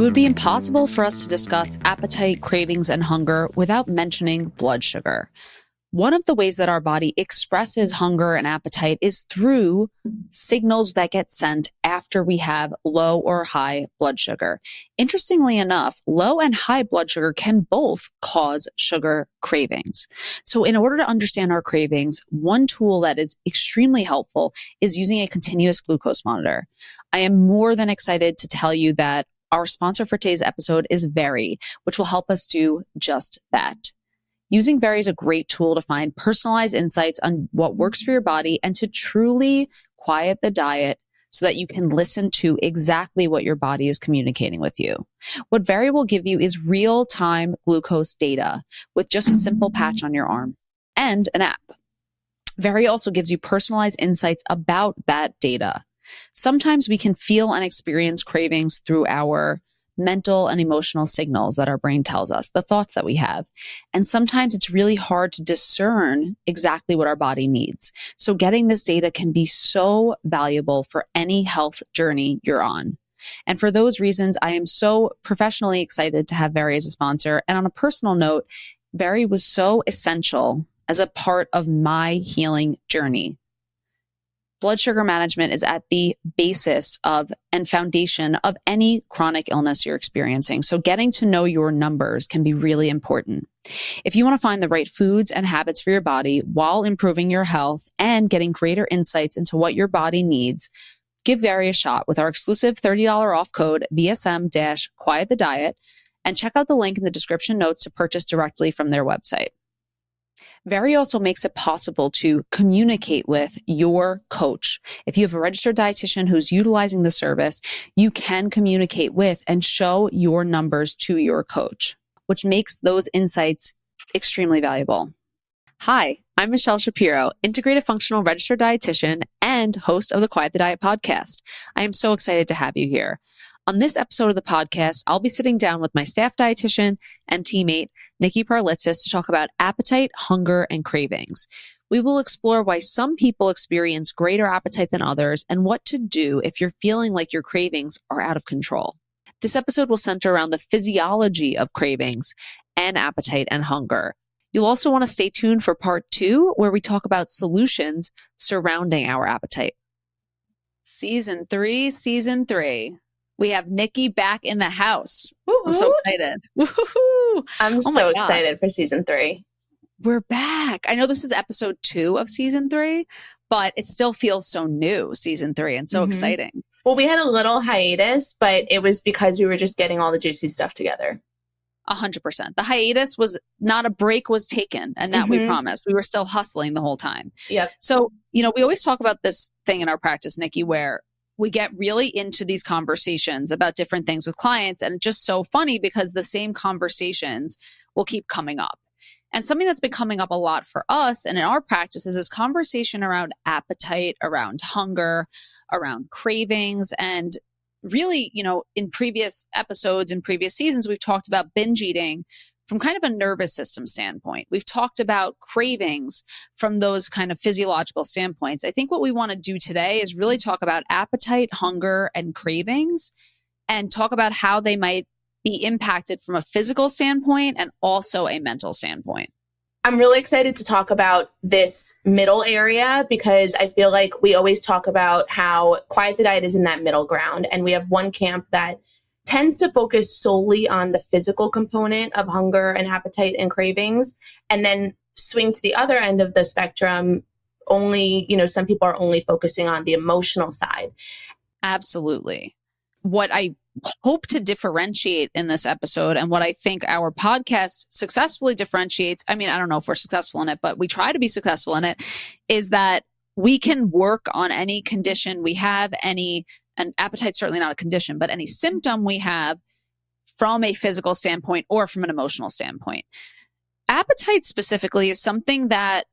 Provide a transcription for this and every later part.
would be impossible for us to discuss appetite, cravings, and hunger without mentioning blood sugar. One of the ways that our body expresses hunger and appetite is through signals that get sent after we have low or high blood sugar. Interestingly enough, low and high blood sugar can both cause sugar cravings. So in order to understand our cravings, one tool that is extremely helpful is using a continuous glucose monitor. I am more than excited to tell you that our sponsor for today's episode is Very, which will help us do just that. Using Very is a great tool to find personalized insights on what works for your body and to truly quiet the diet so that you can listen to exactly what your body is communicating with you. What Very will give you is real-time glucose data with just a simple patch on your arm and an app. Very also gives you personalized insights about that data. Sometimes we can feel and experience cravings through our mental and emotional signals that our brain tells us, the thoughts that we have. And sometimes it's really hard to discern exactly what our body needs. So getting this data can be so valuable for any health journey you're on. And for those reasons, I am so professionally excited to have Very as a sponsor. And on a personal note, Very was so essential as a part of my healing journey. Blood sugar management is at the basis of and foundation of any chronic illness you're experiencing. So getting to know your numbers can be really important. If you want to find the right foods and habits for your body while improving your health and getting greater insights into what your body needs, give Very a shot with our exclusive $30 off code VSM-Quiet the Diet and check out the link in the description notes to purchase directly from their website. Very also makes it possible to communicate with your coach. If you have a registered dietitian who's utilizing the service, you can communicate with and show your numbers to your coach, which makes those insights extremely valuable. Hi, I'm Michelle Shapiro, integrative functional registered dietitian and host of the Quiet the Diet podcast. I am so excited to have you here. On this episode of the podcast, I'll be sitting down with my staff dietitian and teammate, Nicki to talk about appetite, hunger, and cravings. We will explore why some people experience greater appetite than others and what to do if you're feeling like your cravings are out of control. This episode will center around the physiology of cravings and appetite and hunger. You'll also want to stay tuned for part 2, where we talk about solutions surrounding our appetite. Season 3. We have Nicki back in the house. Woo-hoo. I'm so excited. Woo-hoo-hoo. I'm so excited for season 3. We're back. I know this is episode 2 of season 3, but it still feels so new, season 3, and so exciting. Well, we had a little hiatus, but it was because we were just getting all the juicy stuff together. 100%. The hiatus was not a break was taken, and that we promised. We were still hustling the whole time. Yep. So, we always talk about this thing in our practice, Nicki, where we get really into these conversations about different things with clients. And it's just so funny because the same conversations will keep coming up. And something that's been coming up a lot for us and in our practice is this conversation around appetite, around hunger, around cravings. And really, in previous episodes, in previous seasons, we've talked about binge eating from kind of a nervous system standpoint. We've talked about cravings from those kind of physiological standpoints. I think what we want to do today is really talk about appetite, hunger, and cravings, and talk about how they might be impacted from a physical standpoint and also a mental standpoint. I'm really excited to talk about this middle area because I feel like we always talk about how Quiet the Diet is in that middle ground. And we have one camp that tends to focus solely on the physical component of hunger and appetite and cravings, and then swing to the other end of the spectrum. Only, some people are only focusing on the emotional side. Absolutely. What I hope to differentiate in this episode, and what I think our podcast successfully differentiates, I don't know if we're successful in it, but we try to be successful in it, is that we can work on any condition we have, and appetite's certainly not a condition, but any symptom we have from a physical standpoint or from an emotional standpoint. Appetite specifically is something that,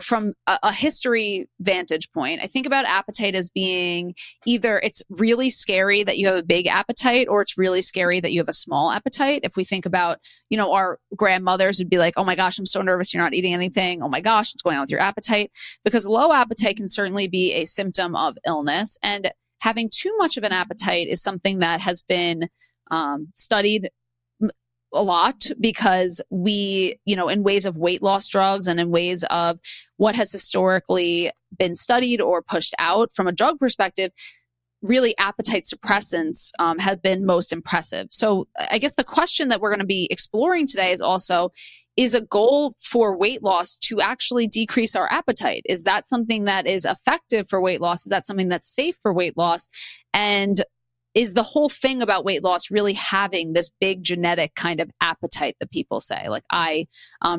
from a history vantage point, I think about appetite as being either it's really scary that you have a big appetite or it's really scary that you have a small appetite. If we think about, our grandmothers would be like, oh my gosh, I'm so nervous you're not eating anything. Oh my gosh, what's going on with your appetite? Because low appetite can certainly be a symptom of illness. And having too much of an appetite is something that has been studied a lot because we, in ways of weight loss drugs and in ways of what has historically been studied or pushed out from a drug perspective, really appetite suppressants have been most impressive. So I guess the question that we're going to be exploring today is also, is a goal for weight loss to actually decrease our appetite? Is that something that is effective for weight loss? Is that something that's safe for weight loss? And is the whole thing about weight loss really having this big genetic kind of appetite that people say? Like, I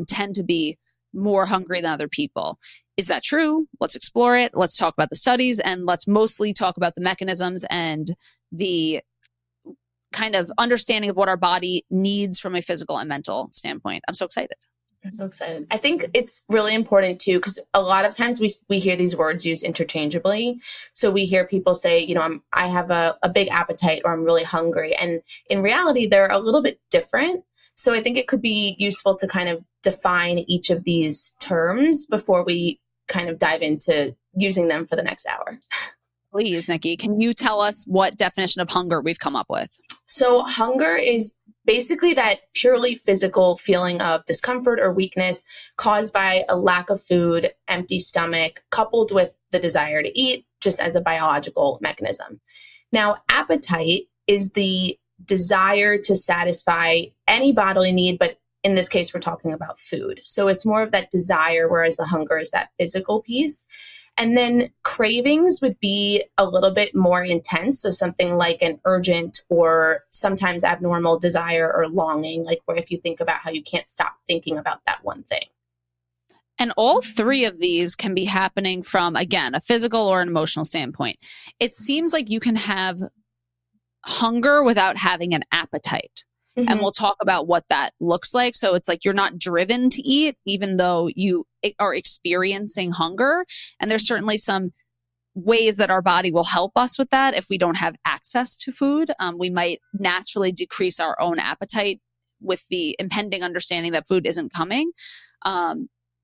tend to be more hungry than other people. Is that true? Let's explore it. Let's talk about the studies, and let's mostly talk about the mechanisms and the kind of understanding of what our body needs from a physical and mental standpoint. I'm so excited. I'm so excited. I think it's really important too, because a lot of times we hear these words used interchangeably. So we hear people say, I have a big appetite, or I'm really hungry. And in reality, they're a little bit different. So I think it could be useful to kind of define each of these terms before we kind of dive into using them for the next hour. Please, Nicki, can you tell us what definition of hunger we've come up with? So hunger is basically that purely physical feeling of discomfort or weakness caused by a lack of food, empty stomach, coupled with the desire to eat, just as a biological mechanism. Now, appetite is the desire to satisfy any bodily need, but in this case, we're talking about food. So it's more of that desire, whereas the hunger is that physical piece. And then cravings would be a little bit more intense. So something like an urgent or sometimes abnormal desire or longing, like where if you think about how you can't stop thinking about that one thing. And all three of these can be happening from, again, a physical or an emotional standpoint. It seems like you can have hunger without having an appetite. Mm-hmm. And we'll talk about what that looks like. So it's like you're not driven to eat, even though you are experiencing hunger. And there's certainly some ways that our body will help us with that. If we don't have access to food, we might naturally decrease our own appetite with the impending understanding that food isn't coming.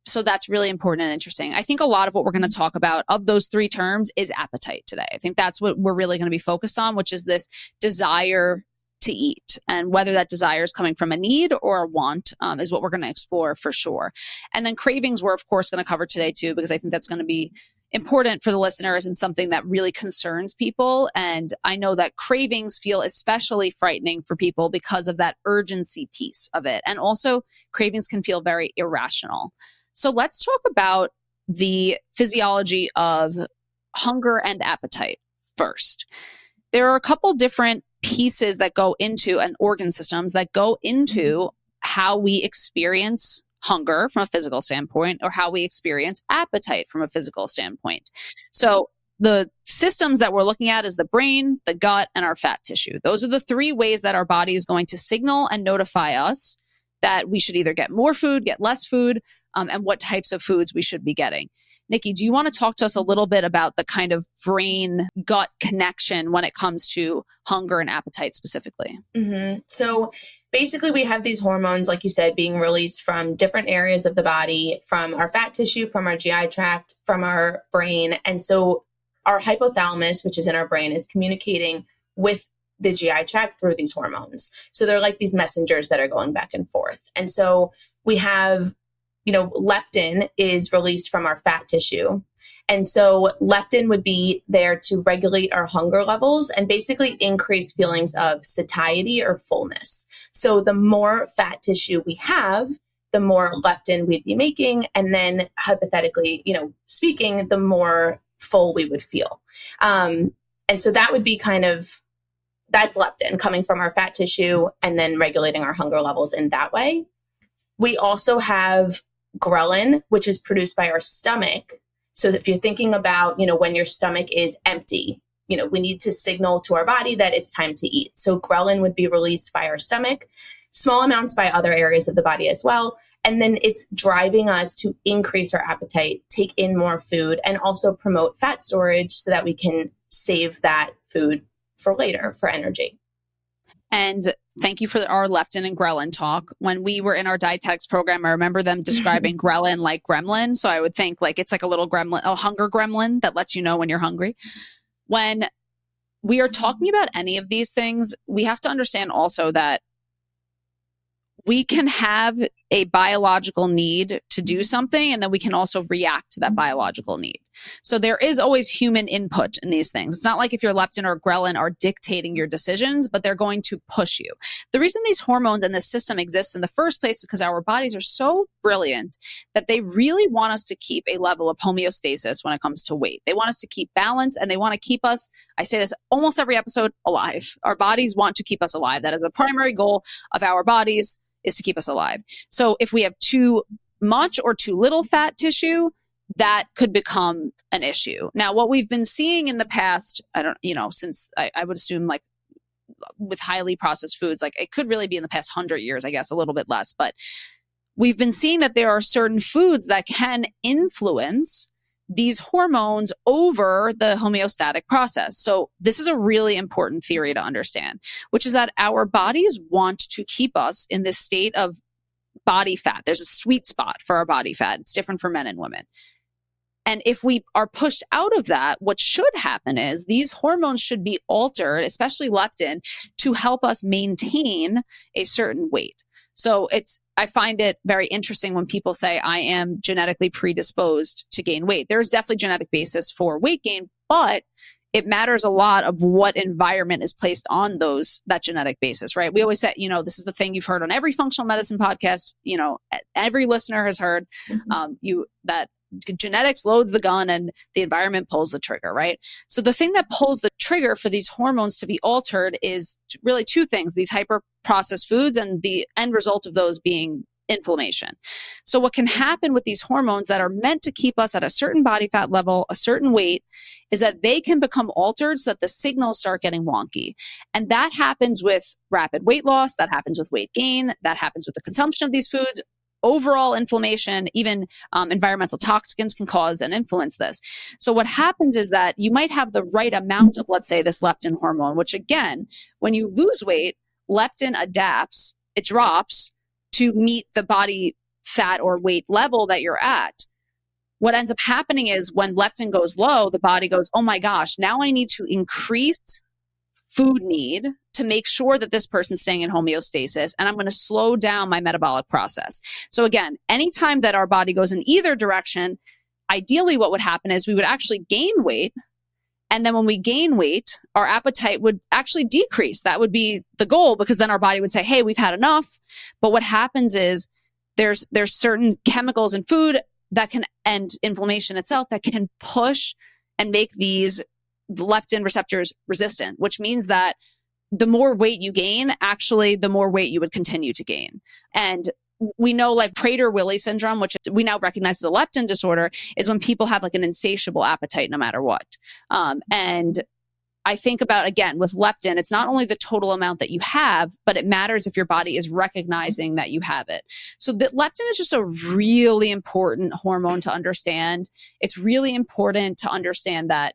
So that's really important and interesting. I think a lot of what we're going to talk about of those three terms is appetite today. I think that's what we're really going to be focused on, which is this desire to eat, and whether that desire is coming from a need or a want is what we're going to explore for sure. And then cravings, we're of course going to cover today too, because I think that's going to be important for the listeners and something that really concerns people. And I know that cravings feel especially frightening for people because of that urgency piece of it. And also cravings can feel very irrational. So let's talk about the physiology of hunger and appetite first. There are a couple different pieces that go into, and organ systems that go into how we experience hunger from a physical standpoint, or how we experience appetite from a physical standpoint. So the systems that we're looking at is the brain, the gut, and our fat tissue. Those are the three ways that our body is going to signal and notify us that we should either get more food, get less food, and what types of foods we should be getting. Nicki, do you want to talk to us a little bit about the kind of brain-gut connection when it comes to hunger and appetite specifically? Mm-hmm. So basically, we have these hormones, like you said, being released from different areas of the body, from our fat tissue, from our GI tract, from our brain. And so our hypothalamus, which is in our brain, is communicating with the GI tract through these hormones. So they're like these messengers that are going back and forth. And so we have leptin is released from our fat tissue. And so leptin would be there to regulate our hunger levels and basically increase feelings of satiety or fullness. So the more fat tissue we have, the more leptin we'd be making. And then hypothetically, speaking, the more full we would feel. And so that would be that's leptin coming from our fat tissue and then regulating our hunger levels in that way. We also have ghrelin, which is produced by our stomach. So if you're thinking about, when your stomach is empty, we need to signal to our body that it's time to eat. So ghrelin would be released by our stomach, small amounts by other areas of the body as well. And then it's driving us to increase our appetite, take in more food, and also promote fat storage so that we can save that food for later for energy. And thank you for our leptin and ghrelin talk. When we were in our dietetics program, I remember them describing ghrelin like gremlin. So I would think like it's like a little gremlin, a hunger gremlin that lets you know when you're hungry. When we are talking about any of these things, we have to understand also that we can have a biological need to do something, and then we can also react to that biological need. So there is always human input in these things. It's not like if your leptin or ghrelin are dictating your decisions, but they're going to push you. The reason these hormones and this system exists in the first place is because our bodies are so brilliant that they really want us to keep a level of homeostasis when it comes to weight. They want us to keep balance, and they want to keep us, I say this almost every episode, alive. Our bodies want to keep us alive. That is a primary goal of our bodies, is to keep us alive. So if we have too much or too little fat tissue, that could become an issue. Now, what we've been seeing in the past, since I would assume like with highly processed foods, like it could really be in the past 100 years, I guess, a little bit less, but we've been seeing that there are certain foods that can influence these hormones over the homeostatic process. So this is a really important theory to understand, which is that our bodies want to keep us in this state of body fat. There's a sweet spot for our body fat. It's different for men and women. And if we are pushed out of that, what should happen is these hormones should be altered, especially leptin, to help us maintain a certain weight. So I find it very interesting when people say I am genetically predisposed to gain weight. There's definitely genetic basis for weight gain, but it matters a lot of what environment is placed on that genetic basis, right? We always say, this is the thing you've heard on every functional medicine podcast. Every listener has heard that genetics loads the gun and the environment pulls the trigger, right? So the thing that pulls the trigger for these hormones to be altered is really two things: these hyper processed foods, and the end result of those being inflammation. So what can happen with these hormones that are meant to keep us at a certain body fat level, a certain weight, is that they can become altered so that the signals start getting wonky. And that happens with rapid weight loss, that happens with weight gain, that happens with the consumption of these foods. Overall inflammation, even environmental toxins can cause and influence this. So what happens is that you might have the right amount of, let's say, this leptin hormone, which again, when you lose weight, leptin adapts, it drops to meet the body fat or weight level that you're at. What ends up happening is when leptin goes low, the body goes, oh my gosh, now I need to increase food need to make sure that this person's staying in homeostasis, and I'm going to slow down my metabolic process. So again, anytime that our body goes in either direction, ideally what would happen is we would actually gain weight. And then when we gain weight, our appetite would actually decrease. That would be the goal, because then our body would say, hey, we've had enough. But what happens is there's certain chemicals in food that can, and inflammation itself, that can push and make these leptin receptors resistant, which means that the more weight you gain, actually, the more weight you would continue to gain. And we know like Prader-Willi syndrome, which we now recognize as a leptin disorder, is when people have like an insatiable appetite no matter what. And I think about, again, with leptin, it's not only the total amount that you have, but it matters if your body is recognizing that you have it. So the leptin is just a really important hormone to understand. It's really important to understand that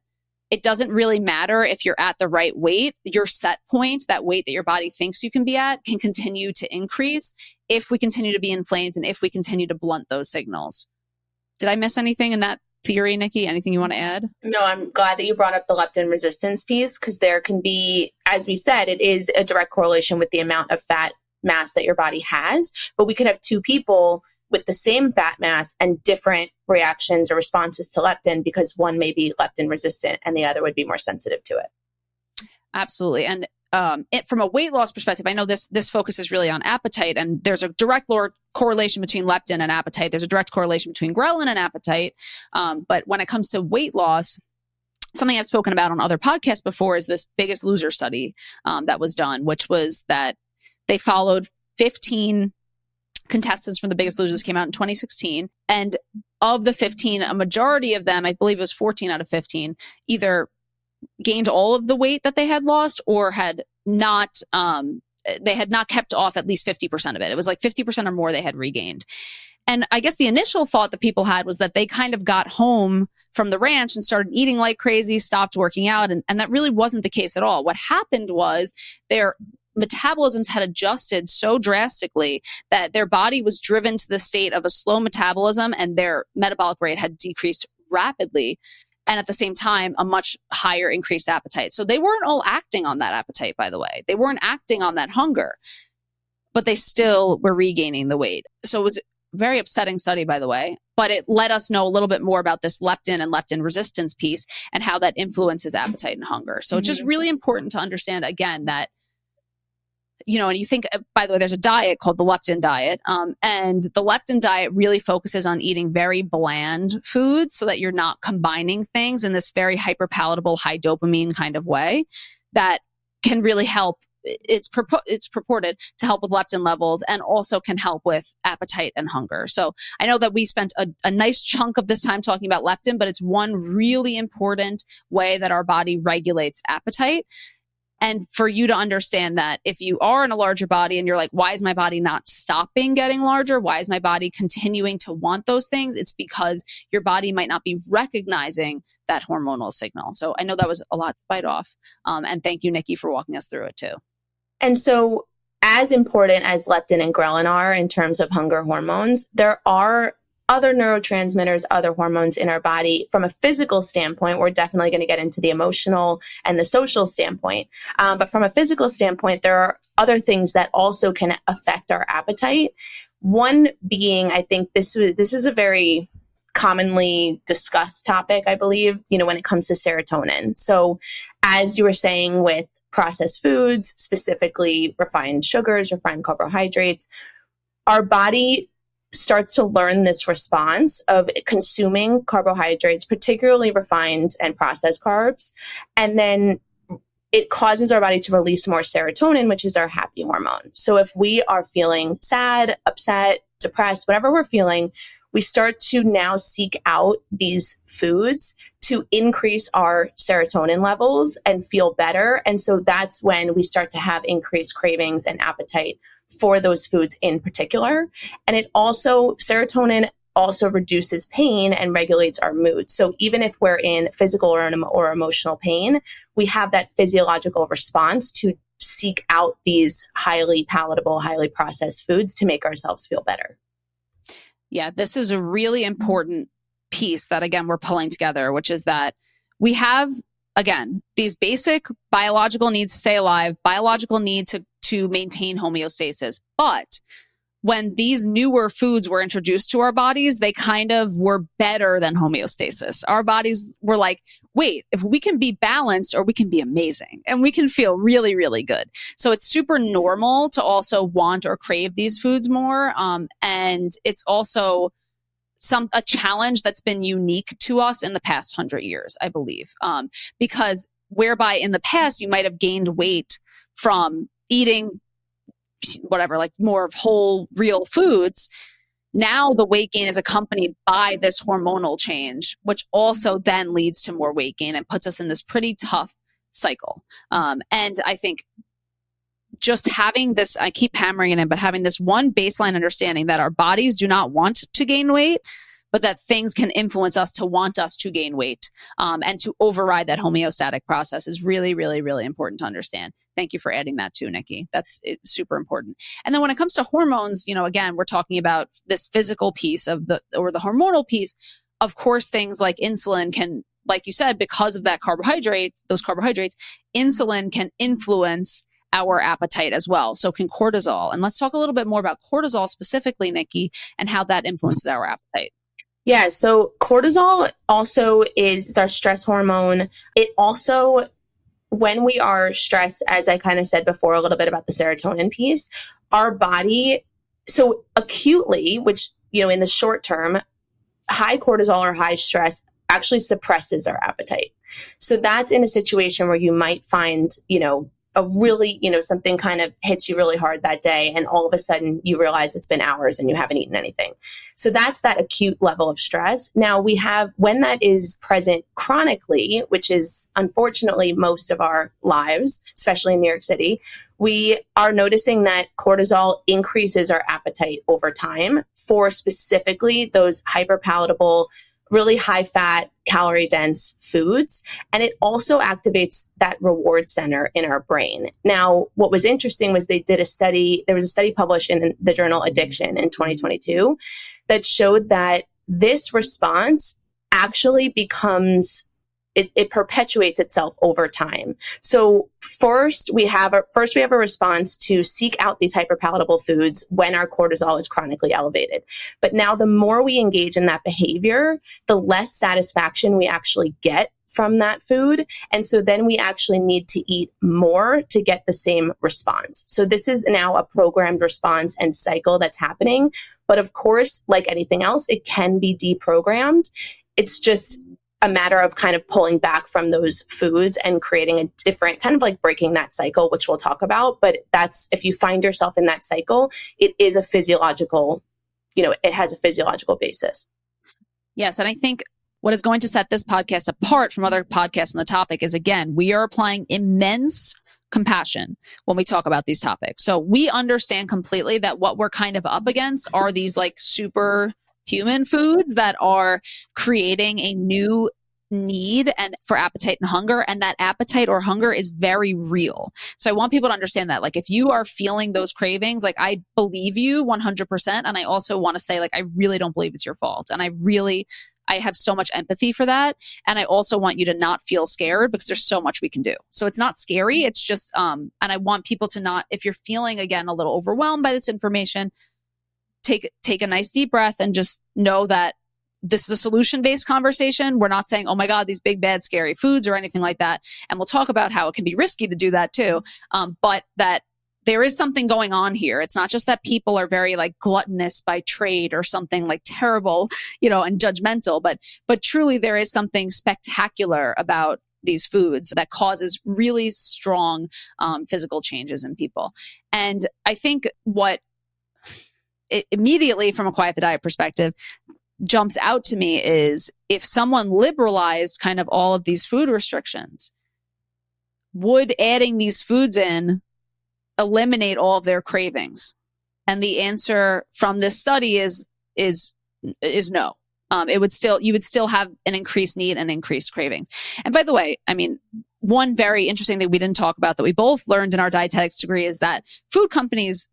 it doesn't really matter if you're at the right weight. Your set point, that weight that your body thinks you can be at, can continue to increase if we continue to be inflamed and if we continue to blunt those signals. Did I miss anything in that theory, Nicki? Anything you want to add? No, I'm glad that you brought up the leptin resistance piece, because there can be, as we said, it is a direct correlation with the amount of fat mass that your body has. But we could have two people with the same fat mass and different reactions or responses to leptin, because one may be leptin resistant and the other would be more sensitive to it. Absolutely. And from a weight loss perspective, I know this focuses really on appetite, and there's a direct correlation between leptin and appetite. There's a direct correlation between ghrelin and appetite. But when it comes to weight loss, something I've spoken about on other podcasts before is this Biggest Loser study that was done, which was that they followed 15 contestants from The Biggest Losers, came out in 2016. And of the 15, a majority of them, I believe it was 14 out of 15, either gained all of the weight that they had lost or had not, they had not kept off at least 50% of it. It was like 50% or more they had regained. And I guess the initial thought that people had was that they kind of got home from the ranch and started eating like crazy, stopped working out. And that really wasn't the case at all. What happened was their metabolisms had adjusted so drastically that their body was driven to the state of a slow metabolism, and their metabolic rate had decreased rapidly. and at the same time, a much higher increased appetite. So they weren't all acting on that appetite, by the way. They weren't acting on that hunger, but they still were regaining the weight. So it was a very upsetting study, by the way, but it let us know a little bit more about this leptin and leptin resistance piece and how that influences appetite and hunger. So it's just really important to understand, again, that, and you think, by the way, there's a diet called the leptin diet. And the leptin diet really focuses on eating very bland foods so that you're not combining things in this very hyperpalatable, high dopamine kind of way that can really help. It's purported to help with leptin levels and also can help with appetite and hunger. So I know that we spent a nice chunk of this time talking about leptin, but it's one really important way that our body regulates appetite. And for you to understand that if you are in a larger body and you're like, why is my body not stopping getting larger? Why is my body continuing to want those things? It's because your body might not be recognizing that hormonal signal. So I know that was a lot to bite off. And thank you, Nicki, for walking us through it too. And so as important as leptin and ghrelin are in terms of hunger hormones, there are other neurotransmitters, other hormones in our body. From a physical standpoint, we're definitely going to get into the emotional and the social standpoint. But from a physical standpoint, there are other things that also can affect our appetite. One being, I think this is a very commonly discussed topic, I believe, when it comes to serotonin. So as you were saying with processed foods, specifically refined sugars, refined carbohydrates, our body starts to learn this response of consuming carbohydrates, particularly refined and processed carbs. And then it causes our body to release more serotonin, which is our happy hormone. So if we are feeling sad, upset, depressed, whatever we're feeling, we start to now seek out these foods to increase our serotonin levels and feel better. And so that's when we start to have increased cravings and appetite for those foods in particular. And serotonin also reduces pain and regulates our mood. So even if we're in physical or emotional pain, we have that physiological response to seek out these highly palatable, highly processed foods to make ourselves feel better. Yeah, this is a really important piece that, again, we're pulling together, which is that we have, again, these basic biological needs to stay alive, biological need to maintain homeostasis. But when these newer foods were introduced to our bodies, they kind of were better than homeostasis. Our bodies were like, wait, if we can be balanced, or we can be amazing and we can feel really, really good. So it's super normal to also want or crave these foods more. And it's also a challenge that's been unique to us in the past 100 years, I believe. Because whereby in the past, you might have gained weight from eating whatever, like more whole, real foods. Now the weight gain is accompanied by this hormonal change, which also then leads to more weight gain and puts us in this pretty tough cycle. And I think just having this, I keep hammering it in, but having this one baseline understanding that our bodies do not want to gain weight, but that things can influence us to want us to gain weight, and to override that homeostatic process is really, really, really important to understand. Thank you for adding that too, Nicki. That's super important. And then when it comes to hormones, again, we're talking about this physical piece the hormonal piece. Of course, things like insulin can, like you said, because of those carbohydrates, insulin can influence our appetite as well. So can cortisol. And let's talk a little bit more about cortisol specifically, Nicki, and how that influences our appetite. Yeah, so cortisol also is our stress hormone. It also, when we are stressed, as I kind of said before, a little bit about the serotonin piece, our body, so acutely, which, in the short term, high cortisol or high stress actually suppresses our appetite. So that's in a situation where you might find, a really, something kind of hits you really hard that day, and all of a sudden you realize it's been hours and you haven't eaten anything. So that's that acute level of stress. Now when that is present chronically, which is unfortunately most of our lives, especially in New York City, we are noticing that cortisol increases our appetite over time for specifically those hyperpalatable, really high fat, calorie dense foods. And it also activates that reward center in our brain. Now, what was interesting was there was a study published in the journal Addiction in 2022 that showed that this response actually becomes it perpetuates itself over time. So first we have a response to seek out these hyperpalatable foods when our cortisol is chronically elevated. But now the more we engage in that behavior, the less satisfaction we actually get from that food. And so then we actually need to eat more to get the same response. So this is now a programmed response and cycle that's happening. But of course, like anything else, it can be deprogrammed. It's just a matter of kind of pulling back from those foods and creating a different kind of like breaking that cycle, which we'll talk about. But that's, if you find yourself in that cycle, it is a physiological, it has a physiological basis. Yes. And I think what is going to set this podcast apart from other podcasts on the topic is, again, we are applying immense compassion when we talk about these topics. So we understand completely that what we're kind of up against are these like super human foods that are creating a new need and for appetite and hunger, and that appetite or hunger is very real. So I want people to understand that, like, if you are feeling those cravings, like, I believe you 100%. And I also want to say, like, I really don't believe it's your fault. And I have so much empathy for that. And I also want you to not feel scared, because there's so much we can do. So it's not scary. It's just, and I want people to not, if you're feeling, again, a little overwhelmed by this information, take a nice deep breath and just know that this is a solution-based conversation. We're not saying, oh my God, these big, bad, scary foods or anything like that. And we'll talk about how it can be risky to do that too. But that there is something going on here. It's not just that people are very like gluttonous by trade or something like terrible, and judgmental, but truly there is something spectacular about these foods that causes really strong physical changes in people. And I think what immediately from a quiet the diet perspective jumps out to me is, if someone liberalized kind of all of these food restrictions, would adding these foods in eliminate all of their cravings? And the answer from this study is no. You would still have an increased need and increased cravings. And by the way, I mean, one very interesting thing we didn't talk about that we both learned in our dietetics degree is that food companies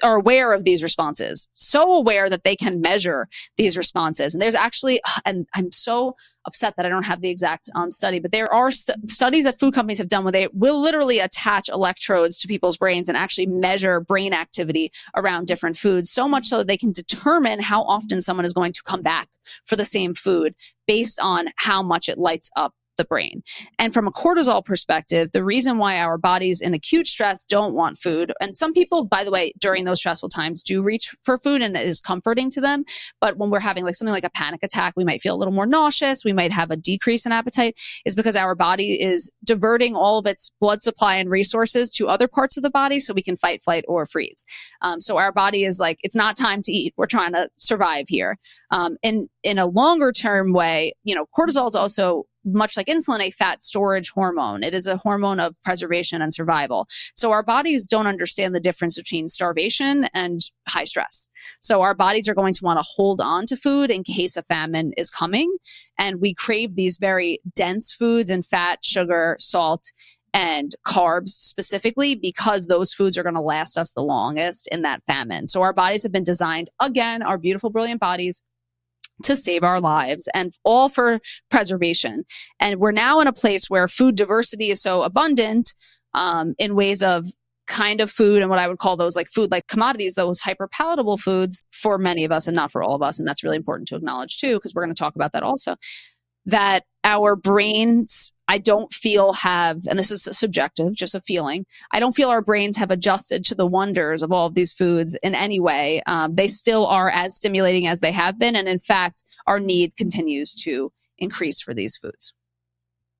are aware of these responses, so aware that they can measure these responses. And there's actually, and I'm so upset that I don't have the exact study, but there are studies that food companies have done where they will literally attach electrodes to people's brains and actually measure brain activity around different foods, so much so that they can determine how often someone is going to come back for the same food based on how much it lights up the brain. And from a cortisol perspective, the reason why our bodies in acute stress don't want food, and some people, by the way, during those stressful times do reach for food and it is comforting to them. But when we're having like something like a panic attack, we might feel a little more nauseous. We might have a decrease in appetite, is because our body is diverting all of its blood supply and resources to other parts of the body so we can fight, flight, or freeze. So our body is like, it's not time to eat. We're trying to survive here. In a longer term way, cortisol is also, much like insulin, a fat storage hormone. It is a hormone of preservation and survival. So our bodies don't understand the difference between starvation and high stress. So our bodies are going to want to hold on to food in case a famine is coming. And we crave these very dense foods and fat, sugar, salt, and carbs specifically, because those foods are going to last us the longest in that famine. So our bodies have been designed, again, our beautiful, brilliant bodies, to save our lives, and all for preservation. And we're now in a place where food diversity is so abundant in ways of kind of food and what I would call those like food like commodities, those hyperpalatable foods for many of us and not for all of us. And that's really important to acknowledge too, because we're going to talk about that also, that our brains, I don't feel have, and this is subjective, just a feeling, I don't feel our brains have adjusted to the wonders of all of these foods in any way. They still are as stimulating as they have been. And in fact, our need continues to increase for these foods.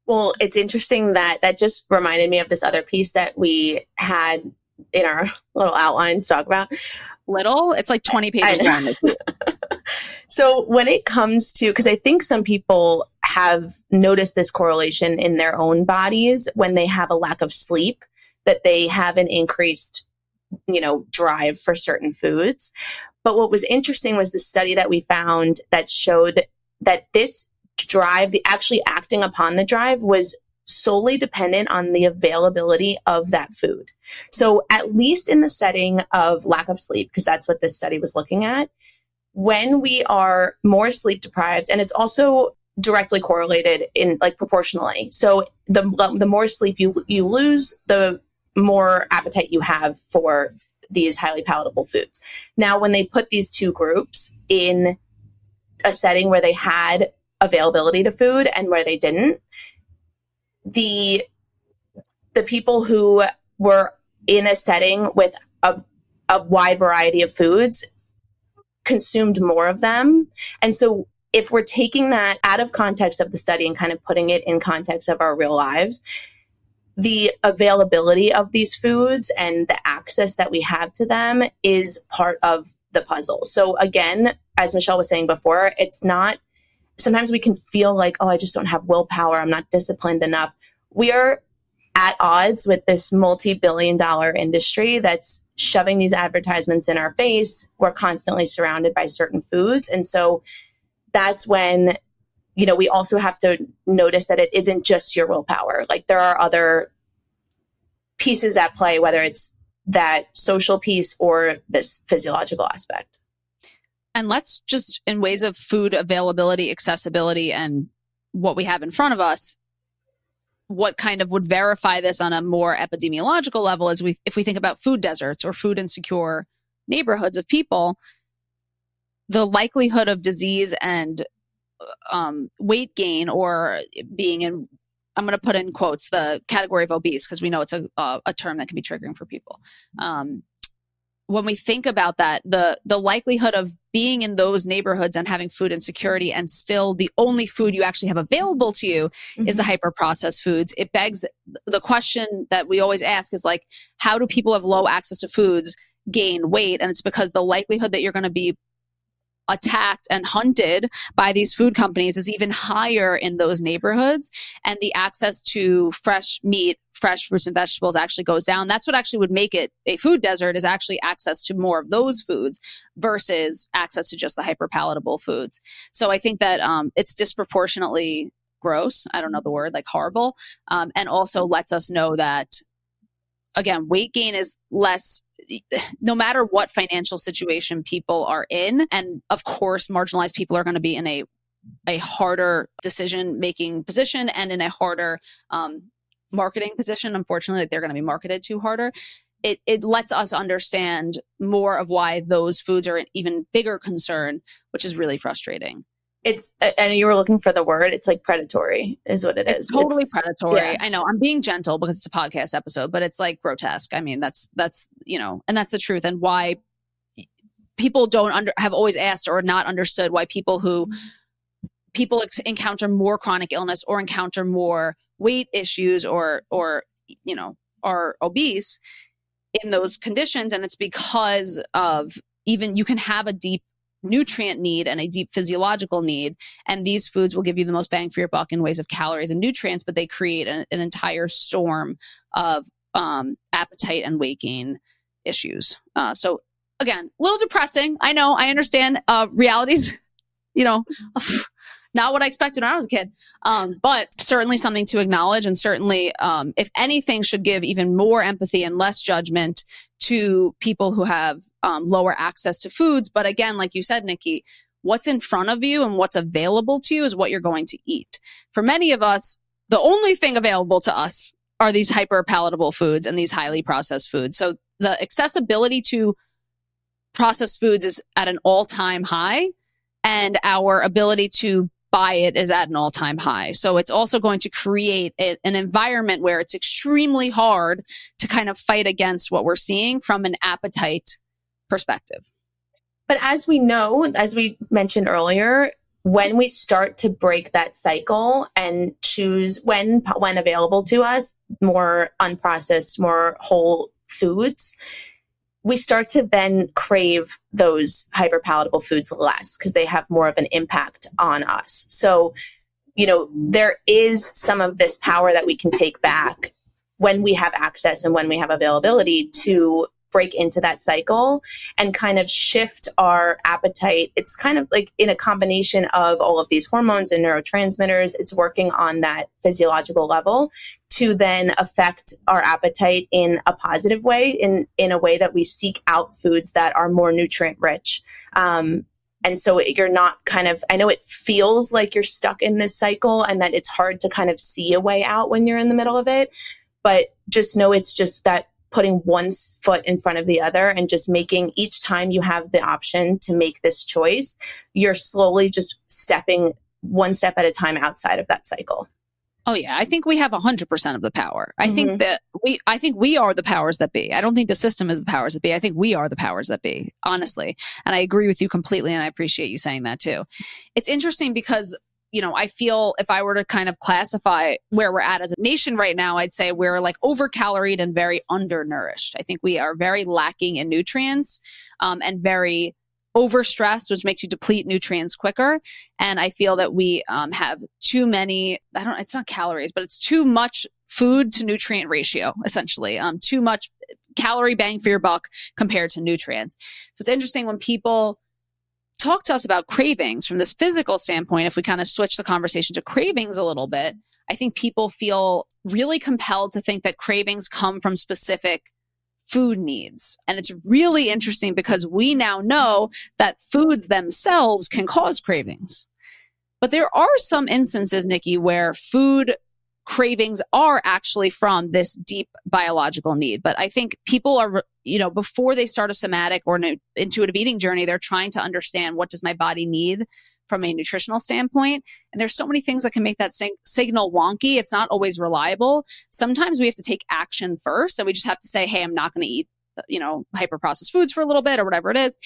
Well, it's interesting that just reminded me of this other piece that we had in our little outline to talk about. Little? It's like 20 pages long. So when it comes to, because I think some people have noticed this correlation in their own bodies when they have a lack of sleep, that they have an increased, drive for certain foods. But what was interesting was the study that we found that showed that this drive, the actually acting upon the drive, was solely dependent on the availability of that food. So at least in the setting of lack of sleep, because that's what this study was looking at, when we are more sleep deprived, and it's also directly correlated in like proportionally. So the more sleep you lose, the more appetite you have for these highly palatable foods. Now, when they put these two groups in a setting where they had availability to food and where they didn't, the people who were in a setting with a wide variety of foods consumed more of them. And so if we're taking that out of context of the study and kind of putting it in context of our real lives, the availability of these foods and the access that we have to them is part of the puzzle. So again, as Michelle was saying before, it's not, sometimes we can feel like, oh, I just don't have willpower, I'm not disciplined enough. We are at odds with this multi-billion-dollar industry that's shoving these advertisements in our face. We're constantly surrounded by certain foods. And so that's when, we also have to notice that it isn't just your willpower. Like there are other pieces at play, whether it's that social piece or this physiological aspect. And let's just, in ways of food availability, accessibility, and what we have in front of us, what kind of would verify this on a more epidemiological level is if we think about food deserts or food insecure neighborhoods of people, the likelihood of disease and weight gain or being in, I'm going to put in quotes, the category of obese, because we know it's a term that can be triggering for people. When we think about that, the likelihood of being in those neighborhoods and having food insecurity and still the only food you actually have available to you is the hyper-processed foods, it begs the question that we always ask is like, how do people have low access to foods gain weight? And it's because the likelihood that you're going to be attacked and hunted by these food companies is even higher in those neighborhoods, and the access to fresh meat, fresh fruits and vegetables actually goes down. That's what actually would make it a food desert, is actually access to more of those foods versus access to just the hyperpalatable foods. So I think that it's disproportionately gross, I don't know the word, like horrible, and also lets us know that, again, weight gain is less, no matter what financial situation people are in. And of course, marginalized people are going to be in a harder decision-making position and in a harder marketing position. Unfortunately, they're going to be marketed to harder. It lets us understand more of why those foods are an even bigger concern, which is really frustrating. It's, and you were looking for the word, it's like predatory is what it is. It's totally predatory. Yeah. I know I'm being gentle because it's a podcast episode, but it's like grotesque. I mean, that's, and that's the truth, and why people have always asked or not understood why people encounter more chronic illness or encounter more weight issues or are obese in those conditions. And it's because of, even you can have a deep nutrient need and a deep physiological need, and these foods will give you the most bang for your buck in ways of calories and nutrients, but they create an entire storm of appetite and weight gain issues. So again, a little depressing. I know, I understand. Reality's, not what I expected when I was a kid, but certainly something to acknowledge, and certainly, if anything, should give even more empathy and less judgment to people who have lower access to foods. But again, like you said, Nicki, what's in front of you and what's available to you is what you're going to eat. For many of us, the only thing available to us are these hyper palatable foods and these highly processed foods. So the accessibility to processed foods is at an all-time high, and our ability to buy it is at an all-time high. So it's also going to create an environment where it's extremely hard to kind of fight against what we're seeing from an appetite perspective. But as we know, as we mentioned earlier, when we start to break that cycle and choose when available to us, more unprocessed, more whole foods, we start to then crave those hyperpalatable foods less because they have more of an impact on us. So, there is some of this power that we can take back when we have access and when we have availability to break into that cycle and kind of shift our appetite. It's kind of like in a combination of all of these hormones and neurotransmitters. It's working on that physiological level to then affect our appetite in a positive way, in a way that we seek out foods that are more nutrient rich. And so you're not I know it feels like you're stuck in this cycle and that it's hard to kind of see a way out when you're in the middle of it. But just know it's just that putting one foot in front of the other and just making each time you have the option to make this choice, you're slowly just stepping one step at a time outside of that cycle. Oh yeah, I think we have 100% of the power. I think that we are the powers that be. I don't think the system is the powers that be. I think we are the powers that be, honestly. And I agree with you completely, and I appreciate you saying that too. It's interesting because, I feel if I were to kind of classify where we're at as a nation right now, I'd say we're like overcaloried and very undernourished. I think we are very lacking in nutrients, and very overstressed, which makes you deplete nutrients quicker. And I feel that we have too many, it's not calories, but it's too much food to nutrient ratio, essentially. Too much calorie bang for your buck compared to nutrients. So it's interesting when people talk to us about cravings from this physical standpoint. If we kind of switch the conversation to cravings a little bit, I think people feel really compelled to think that cravings come from specific food needs. And it's really interesting because we now know that foods themselves can cause cravings. But there are some instances, Nicki, where food cravings are actually from this deep biological need. But I think people are, before they start a somatic or an intuitive eating journey, they're trying to understand, what does my body need from a nutritional standpoint? And there's so many things that can make that signal wonky. It's not always reliable. Sometimes we have to take action first, and we just have to say, hey, I'm not going to eat, hyper processed foods for a little bit or whatever it is.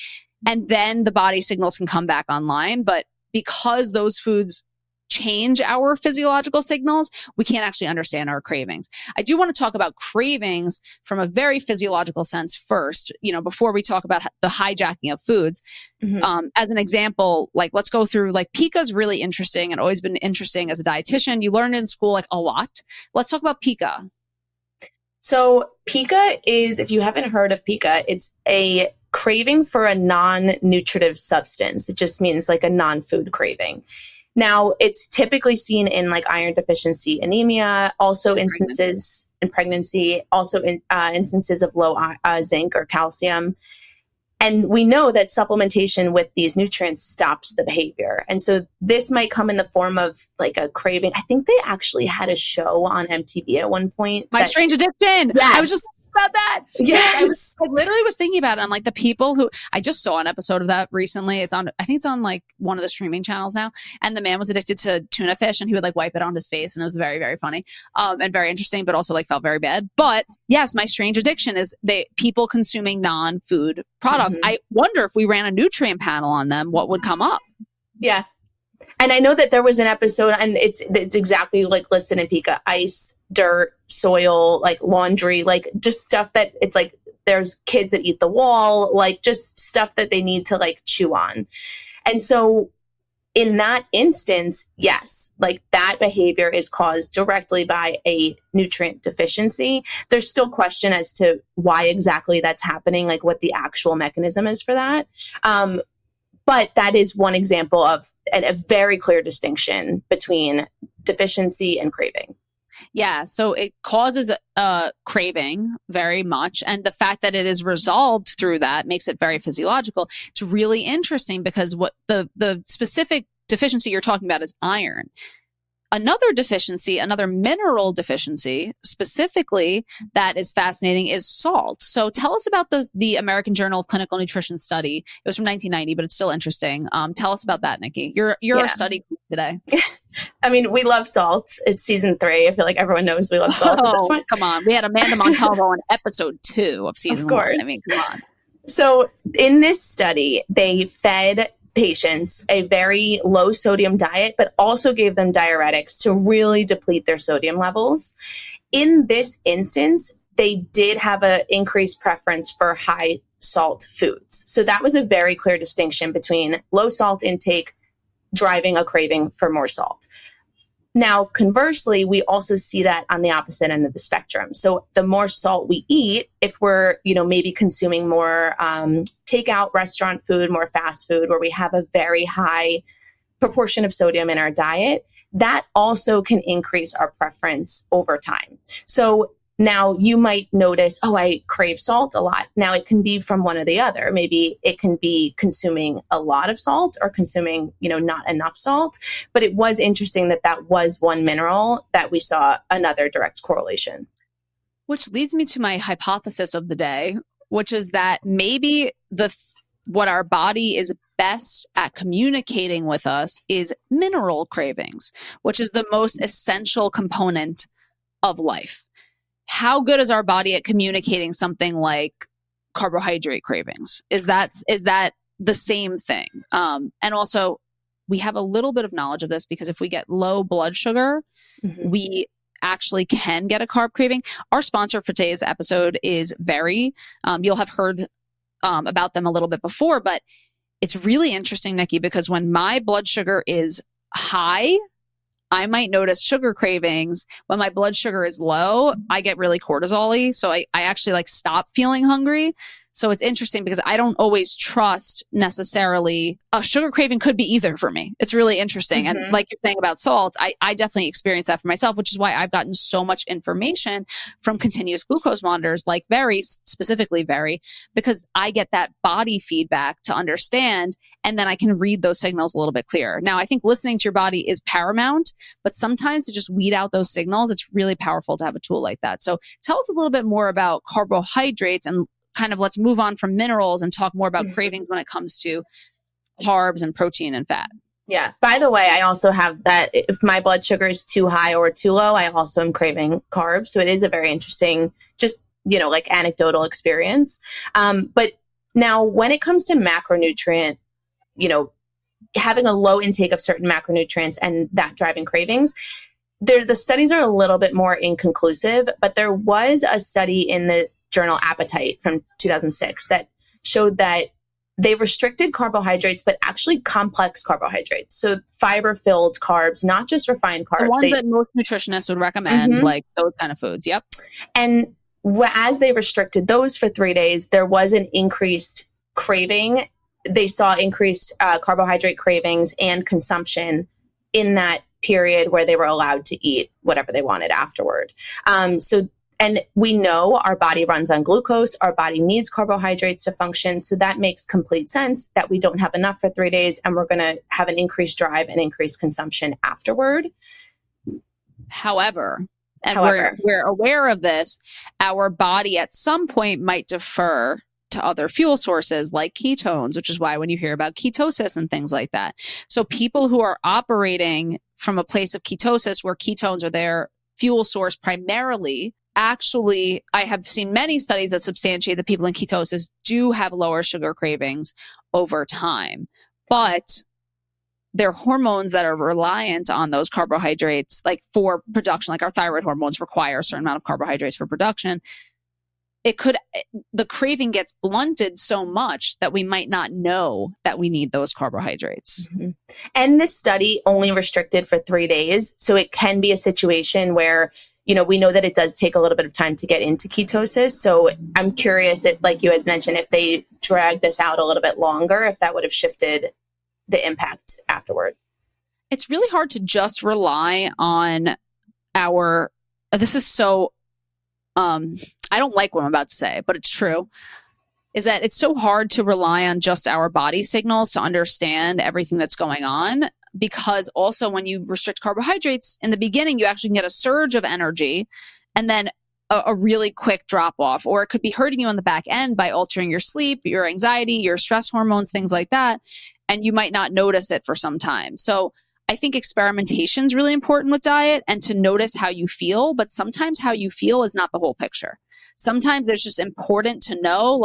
And then the body signals can come back online. But because those foods change our physiological signals, we can't actually understand our cravings. I do want to talk about cravings from a very physiological sense first, before we talk about the hijacking of foods. As an example, let's go through, pica's really interesting and always been interesting as a dietitian. You learn in school a lot. Let's talk about pica. So pica is, if you haven't heard of pica, it's a craving for a non-nutritive substance. It just means a non-food craving. Now, it's typically seen in iron deficiency anemia, also instances in pregnancy, also in instances of low zinc or calcium. And we know that supplementation with these nutrients stops the behavior. And so this might come in the form of a craving. I think they actually had a show on MTV at one point. My Strange Addiction. Yes. I was just about that. Yes. I literally was thinking about it. I'm the people who, I just saw an episode of that recently. I think it's on one of the streaming channels now. And the man was addicted to tuna fish, and he would wipe it on his face. And it was very, very funny, and very interesting, but also felt very bad. But yes, My Strange Addiction is people consuming non-food products. I wonder if we ran a nutrient panel on them, what would come up? Yeah. And I know that there was an episode, and it's exactly listed in pica: ice, dirt, soil, laundry, just stuff that it's there's kids that eat the wall, just stuff that they need to chew on. And so in that instance, yes, that behavior is caused directly by a nutrient deficiency. There's still question as to why exactly that's happening, what the actual mechanism is for that. But that is one example of a very clear distinction between deficiency and craving. Yeah, so it causes a craving very much. And the fact that it is resolved through that makes it very physiological. It's really interesting because what the specific deficiency you're talking about is iron. Another deficiency, another mineral deficiency specifically that is fascinating is salt. So tell us about the American Journal of Clinical Nutrition study. It was from 1990, but it's still interesting. Tell us about that, Nicki. You're a study today. I mean, we love salt. It's season 3. I feel like everyone knows we love salt. Oh, come on. We had Amanda Montalvo on episode 2 of season 1. I mean, come on. So in this study, they fed patients a very low sodium diet, but also gave them diuretics to really deplete their sodium levels. In this instance, they did have an increased preference for high salt foods. So that was a very clear distinction between low salt intake driving a craving for more salt. Now, conversely, we also see that on the opposite end of the spectrum. So the more salt we eat, if we're, maybe consuming more takeout restaurant food, more fast food, where we have a very high proportion of sodium in our diet, that also can increase our preference over time. So Now you might notice, oh, I crave salt a lot. Now it can be from one or the other. Maybe it can be consuming a lot of salt or consuming, not enough salt. But it was interesting that was one mineral that we saw another direct correlation. Which leads me to my hypothesis of the day, which is that maybe what our body is best at communicating with us is mineral cravings, which is the most essential component of life. How good is our body at communicating something like carbohydrate cravings? Is that the same thing? And also, we have a little bit of knowledge of this because if we get low blood sugar, we actually can get a carb craving. Our sponsor for today's episode is Very. You'll have heard about them a little bit before, but it's really interesting, Nicki, because when my blood sugar is high, I might notice sugar cravings. When my blood sugar is low, I get really cortisol-y. So I actually stop feeling hungry. So it's interesting because I don't always trust necessarily a sugar craving could be either for me. It's really interesting. And like you're saying about salt, I definitely experience that for myself, which is why I've gotten so much information from continuous glucose monitors like Very, specifically Very, because I get that body feedback to understand, and then I can read those signals a little bit clearer. Now, I think listening to your body is paramount, but sometimes to just weed out those signals, it's really powerful to have a tool like that. So tell us a little bit more about carbohydrates and kind of let's move on from minerals and talk more about cravings when it comes to carbs and protein and fat. Yeah. By the way, I also have that if my blood sugar is too high or too low, I also am craving carbs. So it is a very interesting, just, anecdotal experience. But now when it comes to macronutrient, having a low intake of certain macronutrients and that driving cravings, the studies are a little bit more inconclusive, but there was a study in the journal Appetite from 2006 that showed that they restricted carbohydrates, but actually complex carbohydrates. So fiber-filled carbs, not just refined carbs. The ones that most nutritionists would recommend, like those kind of foods. Yep. And as they restricted those for 3 days, there was an increased craving. They saw increased carbohydrate cravings and consumption in that period where they were allowed to eat whatever they wanted afterward. And we know our body runs on glucose. Our body needs carbohydrates to function. So that makes complete sense that we don't have enough for 3 days and we're going to have an increased drive and increased consumption afterward. However, we're aware of this, our body at some point might defer to other fuel sources like ketones, which is why when you hear about ketosis and things like that. So people who are operating from a place of ketosis where ketones are their fuel source primarily, actually, I have seen many studies that substantiate that people in ketosis do have lower sugar cravings over time. But they're hormones that are reliant on those carbohydrates, like for production, like our thyroid hormones require a certain amount of carbohydrates for production. The craving gets blunted so much that we might not know that we need those carbohydrates. And this study only restricted for 3 days. So it can be a situation where we know that it does take a little bit of time to get into ketosis. So I'm curious if, like you had mentioned, if they dragged this out a little bit longer, if that would have shifted the impact afterward. It's really hard to just rely on this is so, I don't like what I'm about to say, but it's true, is that it's so hard to rely on just our body signals to understand everything that's going on. Because also when you restrict carbohydrates in the beginning, you actually can get a surge of energy and then a really quick drop off, or it could be hurting you on the back end by altering your sleep, your anxiety, your stress hormones, things like that. And you might not notice it for some time. So I think experimentation is really important with diet and to notice how you feel. But sometimes how you feel is not the whole picture. Sometimes it's just important to know,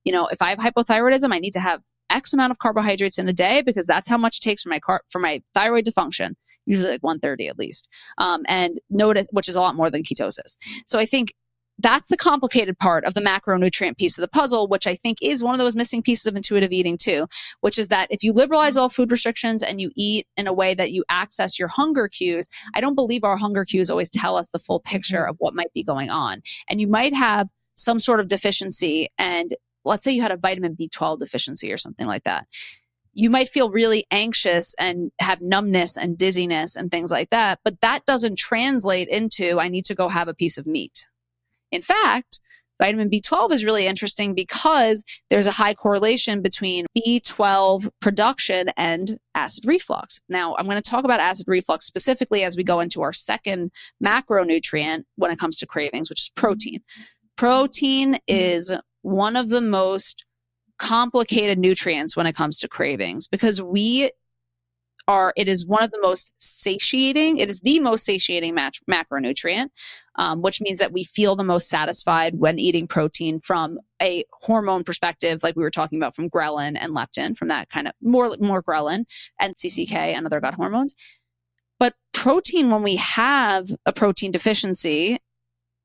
if I have hypothyroidism, I need to have X amount of carbohydrates in a day because that's how much it takes for my thyroid to function, usually like 130 at least. And notice, which is a lot more than ketosis. So I think that's the complicated part of the macronutrient piece of the puzzle, which I think is one of those missing pieces of intuitive eating too, which is that if you liberalize all food restrictions and you eat in a way that you access your hunger cues, I don't believe our hunger cues always tell us the full picture of what might be going on. And you might have some sort of deficiency, and let's say you had a vitamin B12 deficiency or something like that. You might feel really anxious and have numbness and dizziness and things like that, but that doesn't translate into I need to go have a piece of meat. In fact, vitamin B12 is really interesting because there's a high correlation between B12 production and acid reflux. Now, I'm going to talk about acid reflux specifically as we go into our second macronutrient when it comes to cravings, which is protein. Protein is one of the most complicated nutrients when it comes to cravings because it is one of the most satiating. It is the most satiating macronutrient, which means that we feel the most satisfied when eating protein from a hormone perspective, like we were talking about from ghrelin and leptin, from that kind of more ghrelin and CCK and other gut hormones. But protein, when we have a protein deficiency,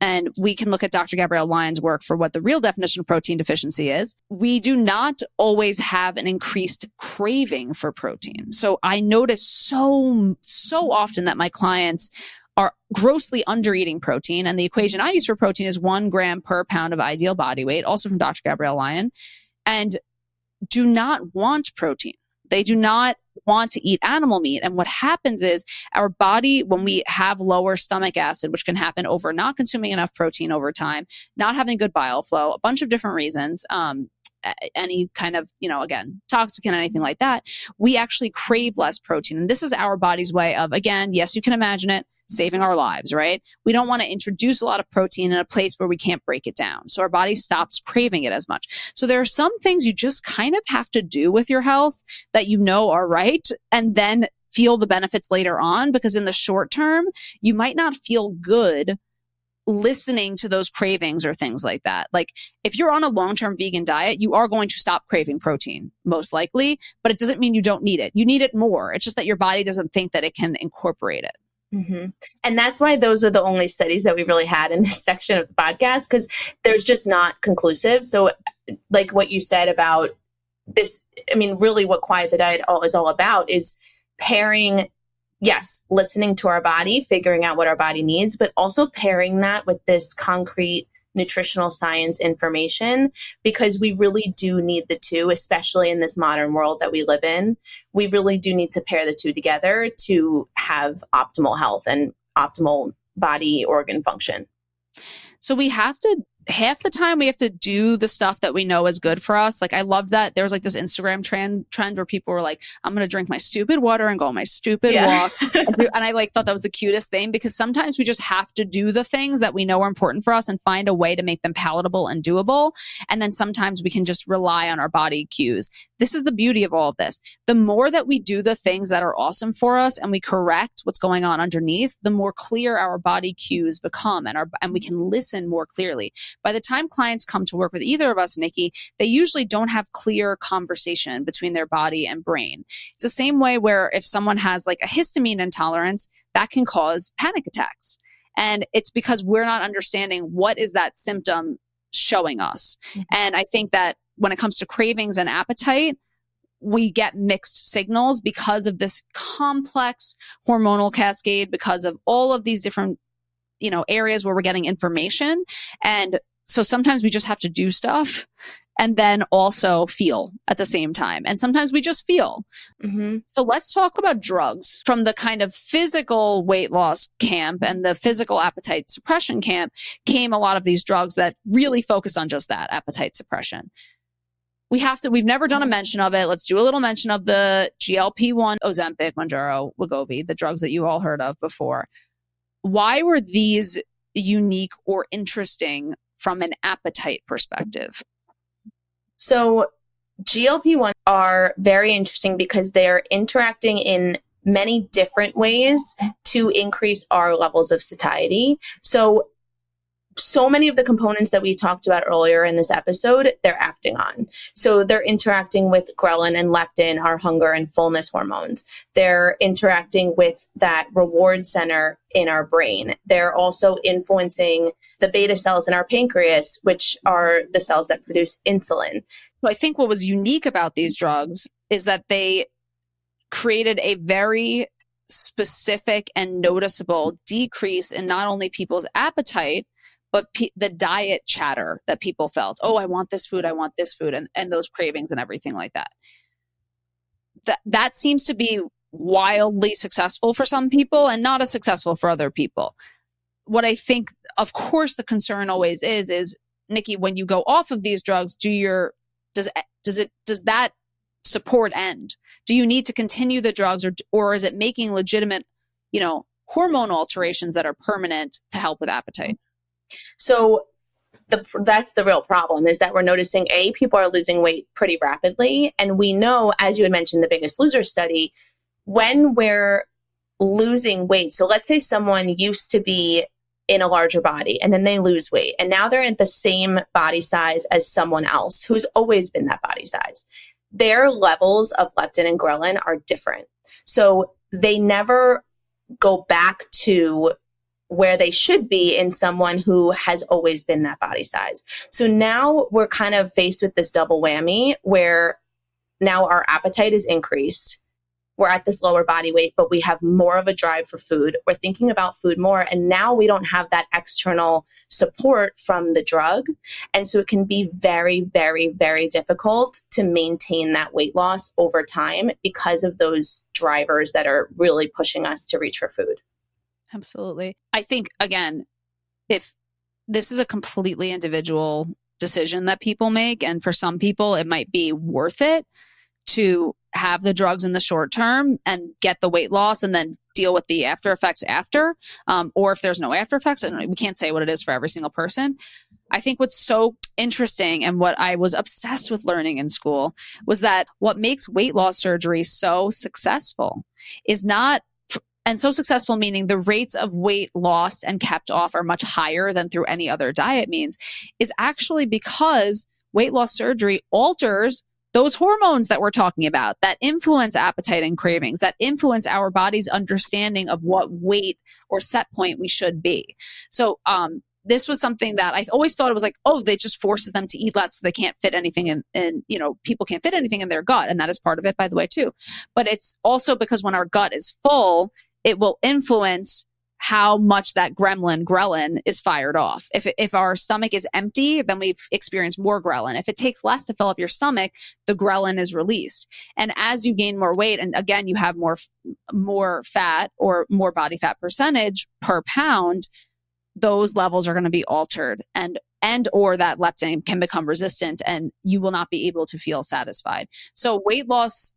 and we can look at Dr. Gabrielle Lyon's work for what the real definition of protein deficiency is, we do not always have an increased craving for protein. So I notice so often that my clients are grossly undereating protein. And the equation I use for protein is 1 gram per pound of ideal body weight, also from Dr. Gabrielle Lyon, and do not want protein. They do not want to eat animal meat. And what happens is our body, when we have lower stomach acid, which can happen over not consuming enough protein over time, not having good bile flow, a bunch of different reasons, any kind of, again, toxicant, anything like that, we actually crave less protein. And this is our body's way of, again, yes, you can imagine it, saving our lives, right? We don't want to introduce a lot of protein in a place where we can't break it down. So our body stops craving it as much. So there are some things you just kind of have to do with your health that are right, and then feel the benefits later on, because in the short term, you might not feel good listening to those cravings or things like that. Like if you're on a long-term vegan diet, you are going to stop craving protein, most likely, but it doesn't mean you don't need it. You need it more. It's just that your body doesn't think that it can incorporate it. Mm-hmm. And that's why those are the only studies that we really had in this section of the podcast, because there's just not conclusive. So like what you said about this, I mean, really what Quiet the Diet is all about is pairing, yes, listening to our body, figuring out what our body needs, but also pairing that with this concrete nutritional science information, because we really do need the two, especially in this modern world that we live in. We really do need to pair the two together to have optimal health and optimal body organ function. So we have to, half the time we have to do the stuff that we know is good for us. Like I love that there was like this Instagram trend where people were like, I'm going to drink my stupid water and go on my stupid walk. And I like thought that was the cutest thing, because sometimes we just have to do the things that we know are important for us and find a way to make them palatable and doable. And then sometimes we can just rely on our body cues. This is the beauty of all of this. The more that we do the things that are awesome for us and we correct what's going on underneath, the more clear our body cues become, and we can listen more clearly. By the time clients come to work with either of us, Nicki, they usually don't have clear conversation between their body and brain. It's the same way where if someone has like a histamine intolerance, that can cause panic attacks. And it's because we're not understanding what is that symptom showing us. And I think that when it comes to cravings and appetite, we get mixed signals because of this complex hormonal cascade, because of all of these different, areas where we're getting information. And so sometimes we just have to do stuff and then also feel at the same time. And sometimes we just feel. Mm-hmm. So let's talk about drugs. From the kind of physical weight loss camp and the physical appetite suppression camp came a lot of these drugs that really focus on just that, appetite suppression. We've never done a mention of it. Let's do a little mention of the GLP-1, Ozempic, Mounjaro, Wegovy, the drugs that you all heard of before. Why were these unique or interesting from an appetite perspective? So GLP-1 are very interesting because they're interacting in many different ways to increase our levels of satiety. So many of the components that we talked about earlier in this episode, they're acting on. So they're interacting with ghrelin and leptin, our hunger and fullness hormones. They're interacting with that reward center in our brain. They're also influencing the beta cells in our pancreas, which are the cells that produce insulin. So I think what was unique about these drugs is that they created a very specific and noticeable decrease in not only people's appetite, but the diet chatter that people felt. Oh, I want this food, and those cravings and everything like that. That seems to be wildly successful for some people and not as successful for other people. What I think of course, the concern always is Nicki, when you go off of these drugs, does that support end? Do you need to continue the drugs, or is it making legitimate, hormone alterations that are permanent to help with appetite? So that's the real problem, is that we're noticing people are losing weight pretty rapidly. And we know, as you had mentioned, the Biggest Loser study, when we're losing weight. So let's say someone used to be in a larger body and then they lose weight and now they're at the same body size as someone else who's always been that body size. Their levels of leptin and ghrelin are different. So they never go back to where they should be in someone who has always been that body size. So now we're kind of faced with this double whammy where now our appetite is increased. We're at this lower body weight, but we have more of a drive for food. We're thinking about food more. And now we don't have that external support from the drug. And so it can be very, very, very difficult to maintain that weight loss over time because of those drivers that are really pushing us to reach for food. Absolutely. I think, again, if this is a completely individual decision that people make, and for some people, it might be worth it to have the drugs in the short term and get the weight loss and then deal with the after effects after. Or if there's no after effects, and we can't say what it is for every single person. I think what's so interesting and what I was obsessed with learning in school was that what makes weight loss surgery so successful is not, and so successful meaning the rates of weight lost and kept off are much higher than through any other diet means, is actually because weight loss surgery alters those hormones that we're talking about that influence appetite and cravings, that influence our body's understanding of what weight or set point we should be. So this was something that I always thought it was like, oh, they just forces them to eat less because they can't fit anything in, people can't fit anything in their gut. And that is part of it, by the way, too. But it's also because when our gut is full, it will influence how much that ghrelin is fired off. If our stomach is empty, then we've experienced more ghrelin. If it takes less to fill up your stomach, the ghrelin is released. And as you gain more weight, and again, you have more fat or more body fat percentage per pound, those levels are going to be altered and or that leptin can become resistant and you will not be able to feel satisfied. So weight loss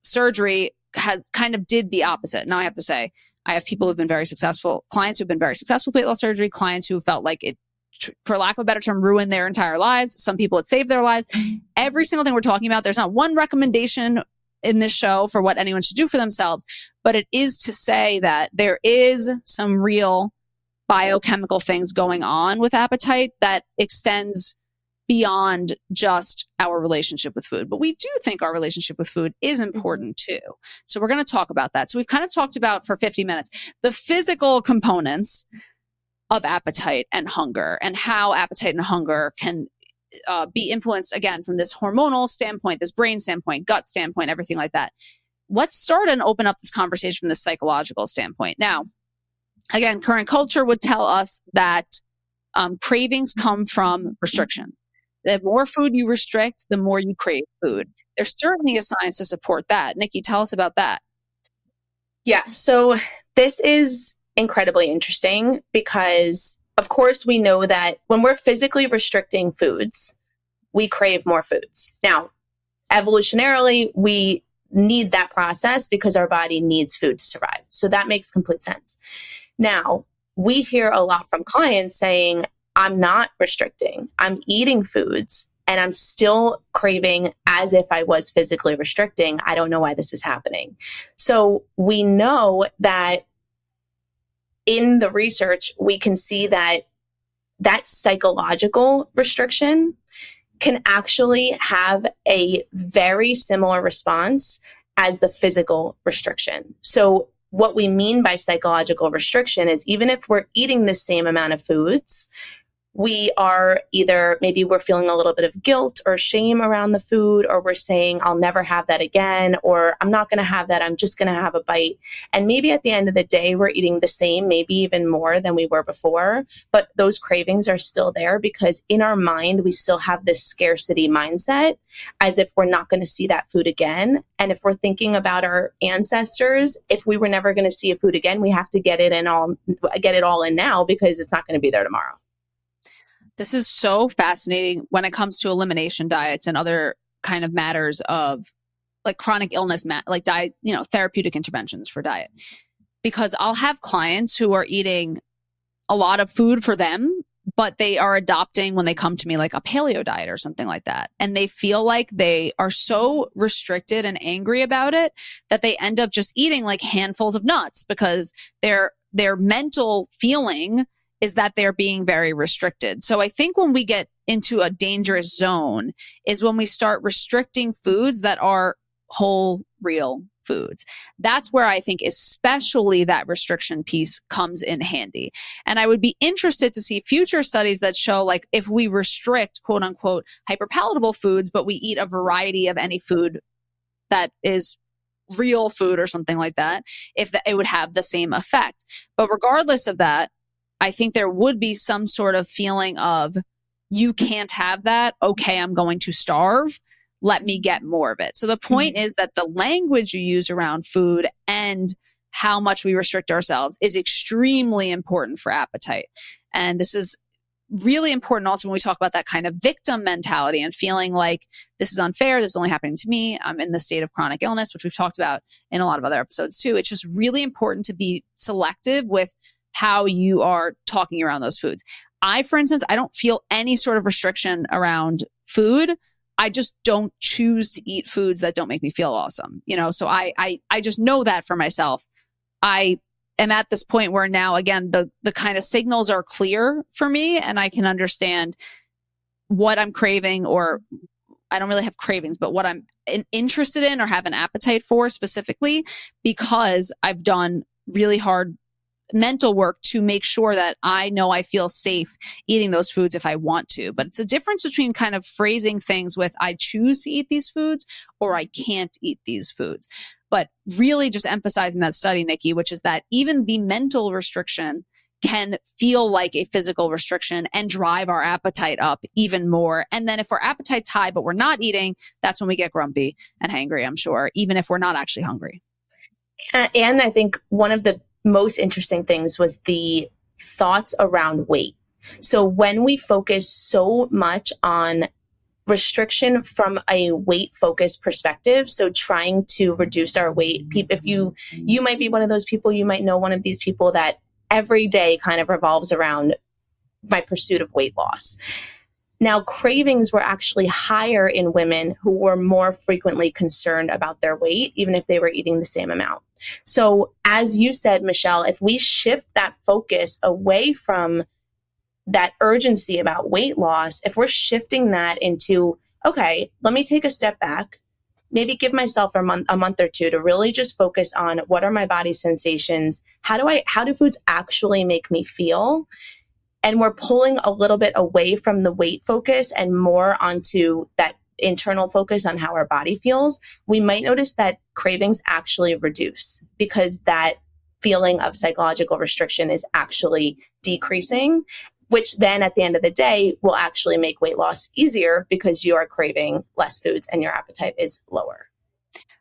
surgery has kind of did the opposite. Now I have to say, I have people who've been very successful, clients who've been very successful with weight loss surgery, clients who felt like it, for lack of a better term, ruined their entire lives. Some people it saved their lives. Every single thing we're talking about, there's not one recommendation in this show for what anyone should do for themselves, but it is to say that there is some real biochemical things going on with appetite that extends beyond just our relationship with food. But we do think our relationship with food is important too. So we're going to talk about that. So we've kind of talked about for 50 minutes, the physical components of appetite and hunger and how appetite and hunger can be influenced again from this hormonal standpoint, this brain standpoint, gut standpoint, everything like that. Let's start and open up this conversation from the psychological standpoint. Now, again, current culture would tell us that cravings come from restriction. The more food you restrict, the more you crave food. There's certainly a science to support that. Nicki, tell us about that. Yeah, so this is incredibly interesting because, of course, we know that when we're physically restricting foods, we crave more foods. Now, evolutionarily, we need that process because our body needs food to survive. So that makes complete sense. Now, we hear a lot from clients saying, I'm not restricting. I'm eating foods and I'm still craving as if I was physically restricting. I don't know why this is happening. So we know that in the research, we can see that psychological restriction can actually have a very similar response as the physical restriction. So what we mean by psychological restriction is even if we're eating the same amount of foods, we are either maybe we're feeling a little bit of guilt or shame around the food, or we're saying, I'll never have that again, or I'm not going to have that. I'm just going to have a bite. And maybe at the end of the day, we're eating the same, maybe even more than we were before. But those cravings are still there because in our mind, we still have this scarcity mindset as if we're not going to see that food again. And if we're thinking about our ancestors, if we were never going to see a food again, we have to get it all in now because it's not going to be there tomorrow. This is so fascinating when it comes to elimination diets and other kind of matters of like chronic illness, like diet, therapeutic interventions for diet. Because I'll have clients who are eating a lot of food for them, but they are adopting when they come to me like a paleo diet or something like that. And they feel like they are so restricted and angry about it that they end up just eating like handfuls of nuts because their mental feeling is that they're being very restricted. So I think when we get into a dangerous zone is when we start restricting foods that are whole, real foods. That's where I think especially that restriction piece comes in handy. And I would be interested to see future studies that show like if we restrict quote unquote hyperpalatable foods, but we eat a variety of any food that is real food or something like that, if it would have the same effect. But regardless of that, I think there would be some sort of feeling of you can't have that. Okay, I'm going to starve. Let me get more of it. So the point is that the language you use around food and how much we restrict ourselves is extremely important for appetite. And this is really important also when we talk about that kind of victim mentality and feeling like this is unfair. This is only happening to me. I'm in the state of chronic illness, which we've talked about in a lot of other episodes too. It's just really important to be selective with how you are talking around those foods. For instance, I don't feel any sort of restriction around food. I just don't choose to eat foods that don't make me feel awesome. So I just know that for myself. I am at this point where now, again, the kind of signals are clear for me and I can understand what I'm craving, or I don't really have cravings, but what I'm interested in or have an appetite for specifically, because I've done really hard mental work to make sure that I know I feel safe eating those foods if I want to. But it's a difference between kind of phrasing things with I choose to eat these foods or I can't eat these foods. But really just emphasizing that study, Nicki, which is that even the mental restriction can feel like a physical restriction and drive our appetite up even more. And then if our appetite's high, but we're not eating, that's when we get grumpy and hangry, I'm sure, even if we're not actually hungry. And I think one of the most interesting things was the thoughts around weight. So when we focus so much on restriction from a weight focused perspective, so trying to reduce our weight, if you might be one of those people, you might know one of these people that every day kind of revolves around my pursuit of weight loss. Now, cravings were actually higher in women who were more frequently concerned about their weight, even if they were eating the same amount. So as you said, Michelle, if we shift that focus away from that urgency about weight loss, if we're shifting that into, okay, let me take a step back, maybe give myself a month or two to really just focus on what are my body sensations? How do foods actually make me feel? And we're pulling a little bit away from the weight focus and more onto that internal focus on how our body feels. We might notice that cravings actually reduce because that feeling of psychological restriction is actually decreasing, which then at the end of the day will actually make weight loss easier because you are craving less foods and your appetite is lower.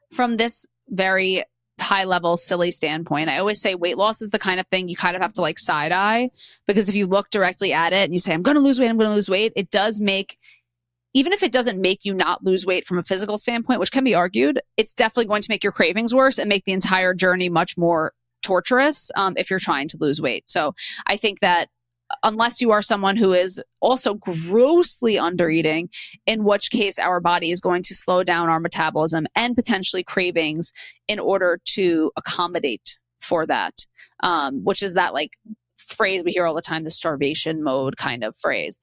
From this very high level, silly standpoint, I always say weight loss is the kind of thing you kind of have to like side eye, because if you look directly at it and you say, I'm going to lose weight, it does make, even if it doesn't make you not lose weight from a physical standpoint, which can be argued, it's definitely going to make your cravings worse and make the entire journey much more torturous if you're trying to lose weight. So I think that unless you are someone who is also grossly undereating, in which case our body is going to slow down our metabolism and potentially cravings in order to accommodate for that, which is that like phrase we hear all the time, the starvation mode kind of phrase.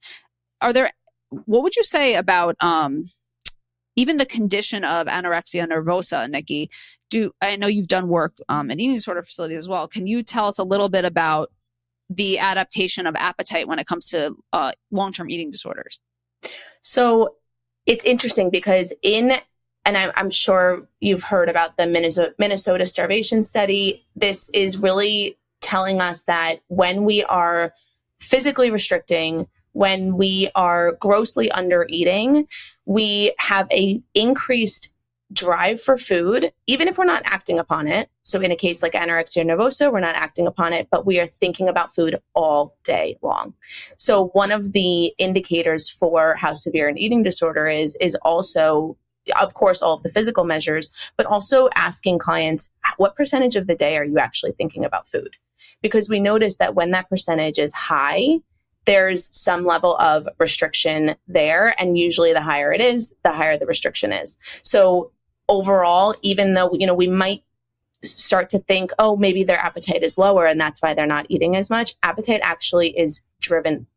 What would you say about even the condition of anorexia nervosa, Nicki? I know you've done work in eating disorder facilities as well. Can you tell us a little bit about the adaptation of appetite when it comes to long-term eating disorders? So it's interesting because and I'm sure you've heard about the Minnesota starvation study. This is really telling us that when we are physically restricting, when we are grossly under eating, we have a increased drive for food, even if we're not acting upon it. So in a case like anorexia nervosa, we're not acting upon it, but we are thinking about food all day long. So one of the indicators for how severe an eating disorder is also, of course, all of the physical measures, but also asking clients, what percentage of the day are you actually thinking about food? Because we notice that when that percentage is high, there's some level of restriction there. And usually the higher it is, the higher the restriction is. So overall, even though, we might start to think, oh, maybe their appetite is lower and that's why they're not eating as much, appetite actually is driven,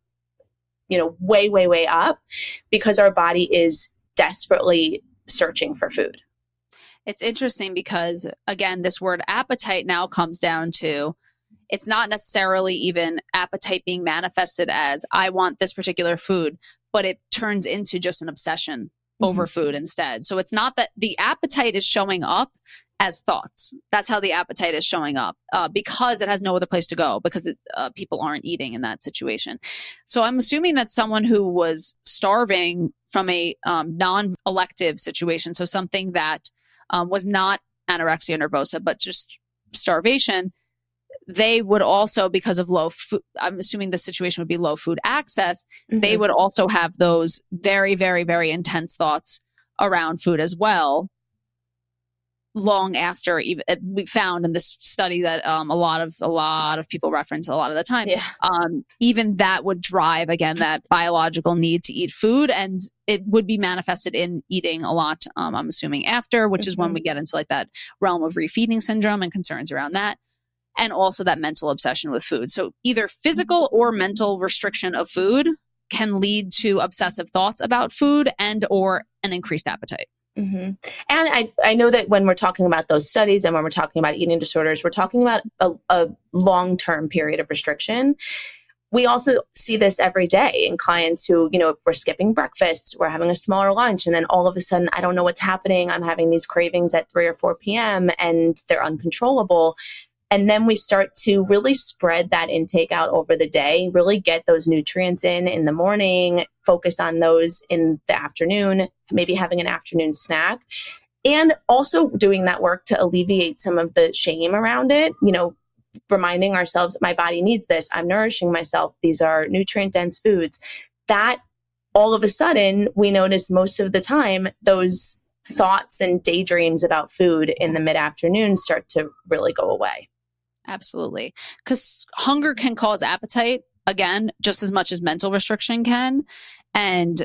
way, way, way up because our body is desperately searching for food. It's interesting because, again, this word appetite now comes down to, it's not necessarily even appetite being manifested as I want this particular food, but it turns into just an obsession over food instead. So it's not that the appetite is showing up as thoughts. That's how the appetite is showing up because it has no other place to go because people aren't eating in that situation. So I'm assuming that someone who was starving from a non-elective situation, so something that was not anorexia nervosa, but just starvation, they would also, because of low food, I'm assuming the situation would be low food access, they would also have those very, very, very intense thoughts around food as well. Long after, even we found in this study that a lot of people reference a lot of the time, even that would drive, again, that biological need to eat food, and it would be manifested in eating a lot, I'm assuming after, which is when we get into like that realm of refeeding syndrome and concerns around that. And also that mental obsession with food. So either physical or mental restriction of food can lead to obsessive thoughts about food and or an increased appetite. And I know that when we're talking about those studies and when we're talking about eating disorders, we're talking about a long-term period of restriction. We also see this every day in clients who, we're skipping breakfast, we're having a smaller lunch, and then all of a sudden, I don't know what's happening. I'm having these cravings at 3 or 4 p.m. and they're uncontrollable. And then we start to really spread that intake out over the day, really get those nutrients in the morning, focus on those in the afternoon, maybe having an afternoon snack, and also doing that work to alleviate some of the shame around it, reminding ourselves, my body needs this, I'm nourishing myself, these are nutrient-dense foods. That all of a sudden, we notice most of the time, those thoughts and daydreams about food in the mid-afternoon start to really go away. Absolutely. Because hunger can cause appetite, again, just as much as mental restriction can. And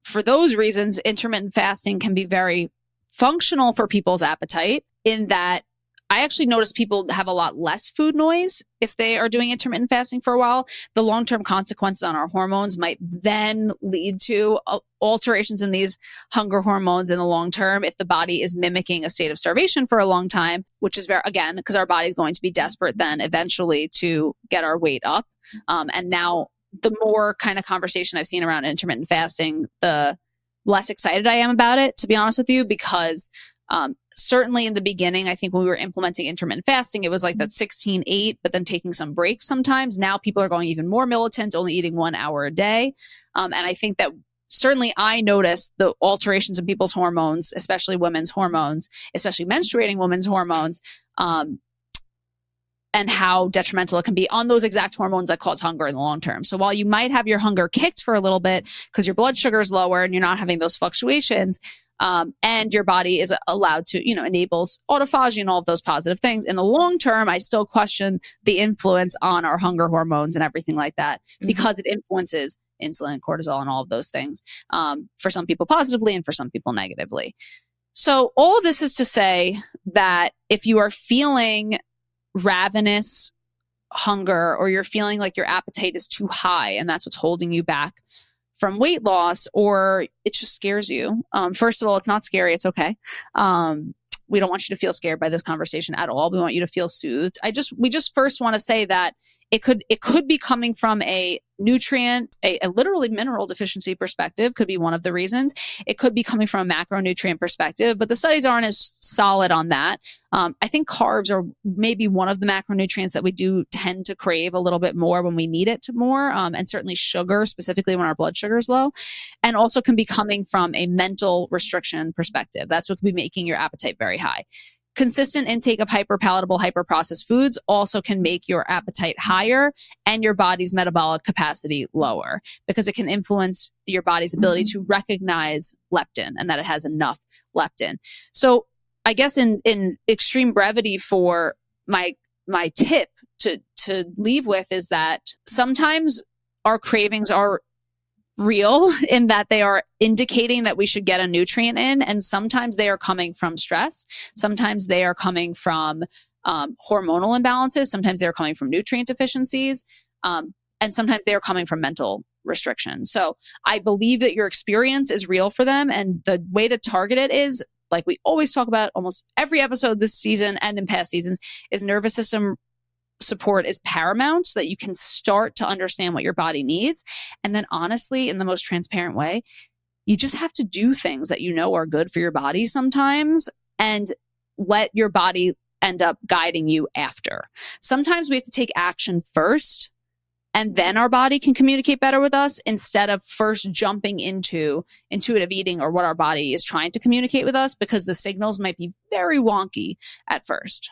for those reasons, intermittent fasting can be very functional for people's appetite in that I actually notice people have a lot less food noise if they are doing intermittent fasting for a while. The long-term consequences on our hormones might then lead to alterations in these hunger hormones in the long term if the body is mimicking a state of starvation for a long time, which is very, again, because our body is going to be desperate then eventually to get our weight up. And now the more kind of conversation I've seen around intermittent fasting, the less excited I am about it, to be honest with you, because certainly in the beginning, I think when we were implementing intermittent fasting, it was like that 16-8, but then taking some breaks sometimes. Now people are going even more militant, only eating 1 hour a day. And I think that certainly I noticed the alterations in people's hormones, especially women's hormones, especially menstruating women's hormones, and how detrimental it can be on those exact hormones that cause hunger in the long term. So while you might have your hunger kicked for a little bit because your blood sugar is lower and you're not having those fluctuations, and your body is allowed to, enables autophagy and all of those positive things. In the long term, I still question the influence on our hunger hormones and everything like that because it influences insulin, cortisol, and all of those things, for some people positively and for some people negatively. So all of this is to say that if you are feeling ravenous hunger or you're feeling like your appetite is too high and that's what's holding you back from weight loss, or it just scares you. First of all, it's not scary. It's okay. We don't want you to feel scared by this conversation at all. We want you to feel soothed. We just first want to say that It could be coming from a nutrient, a literally mineral deficiency perspective could be one of the reasons. It could be coming from a macronutrient perspective, but the studies aren't as solid on that. I think carbs are maybe one of the macronutrients that we do tend to crave a little bit more when we need it more, and certainly sugar, specifically when our blood sugar is low, and also can be coming from a mental restriction perspective. That's what could be making your appetite very high. Consistent intake of hyperpalatable, hyperprocessed foods also can make your appetite higher and your body's metabolic capacity lower, because it can influence your body's ability to recognize leptin and that it has enough leptin. So I guess in extreme brevity for my tip to leave with is that sometimes our cravings are real in that they are indicating that we should get a nutrient in, and sometimes they are coming from stress, sometimes they are coming from hormonal imbalances, sometimes they're coming from nutrient deficiencies, and sometimes they are coming from mental restriction. So I believe that your experience is real for them, and the way to target it is, like we always talk about almost every episode this season and in past seasons, is nervous system support is paramount, so that you can start to understand what your body needs. And then honestly, in the most transparent way, you just have to do things that you know are good for your body sometimes, and let your body end up guiding you after. Sometimes we have to take action first, and then our body can communicate better with us, instead of first jumping into intuitive eating or what our body is trying to communicate with us, because the signals might be very wonky at first.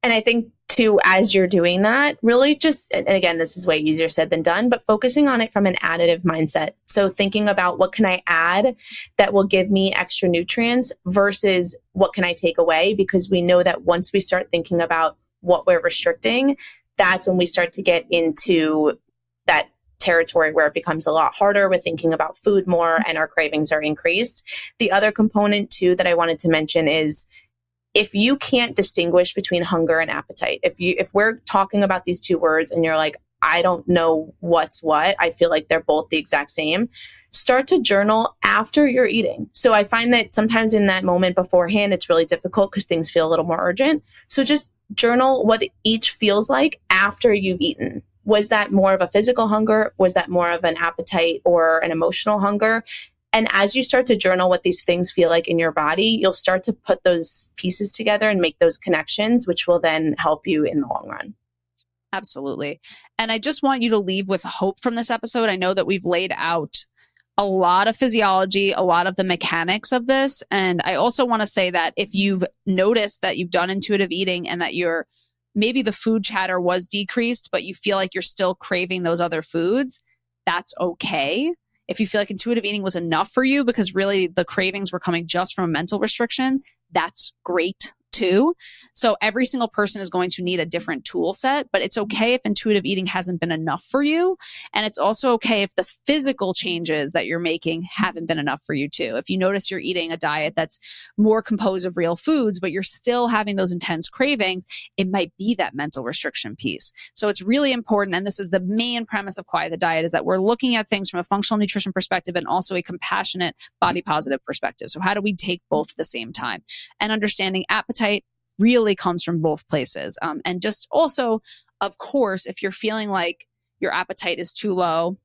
And I think too, as you're doing that, really just, and again, this is way easier said than done, but focusing on it from an additive mindset. So thinking about what can I add that will give me extra nutrients versus what can I take away? Because we know that once we start thinking about what we're restricting, that's when we start to get into that territory where it becomes a lot harder with thinking about food more and our cravings are increased. The other component too that I wanted to mention is, if you can't distinguish between hunger and appetite, if we're talking about these two words and you're like, I don't know what's what, I feel like they're both the exact same, start to journal after you're eating. So I find that sometimes in that moment beforehand, it's really difficult because things feel a little more urgent. So just journal what each feels like after you've eaten. Was that more of a physical hunger? Was that more of an appetite or an emotional hunger? And as you start to journal what these things feel like in your body, you'll start to put those pieces together and make those connections, which will then help you in the long run. Absolutely. And I just want you to leave with hope from this episode. I know that we've laid out a lot of physiology, a lot of the mechanics of this. And I also want to say that if you've noticed that you've done intuitive eating and that maybe the food chatter was decreased, but you feel like you're still craving those other foods, that's okay. If you feel like intuitive eating was enough for you because really the cravings were coming just from a mental restriction, that's great too. So every single person is going to need a different tool set, but it's okay if intuitive eating hasn't been enough for you. And it's also okay if the physical changes that you're making haven't been enough for you too. If you notice you're eating a diet that's more composed of real foods, but you're still having those intense cravings, it might be that mental restriction piece. So it's really important. And this is the main premise of Quiet the Diet, is that we're looking at things from a functional nutrition perspective and also a compassionate body positive perspective. So how do we take both at the same time? And understanding appetite really comes from both places. And just also, of course, if you're feeling like your appetite is too low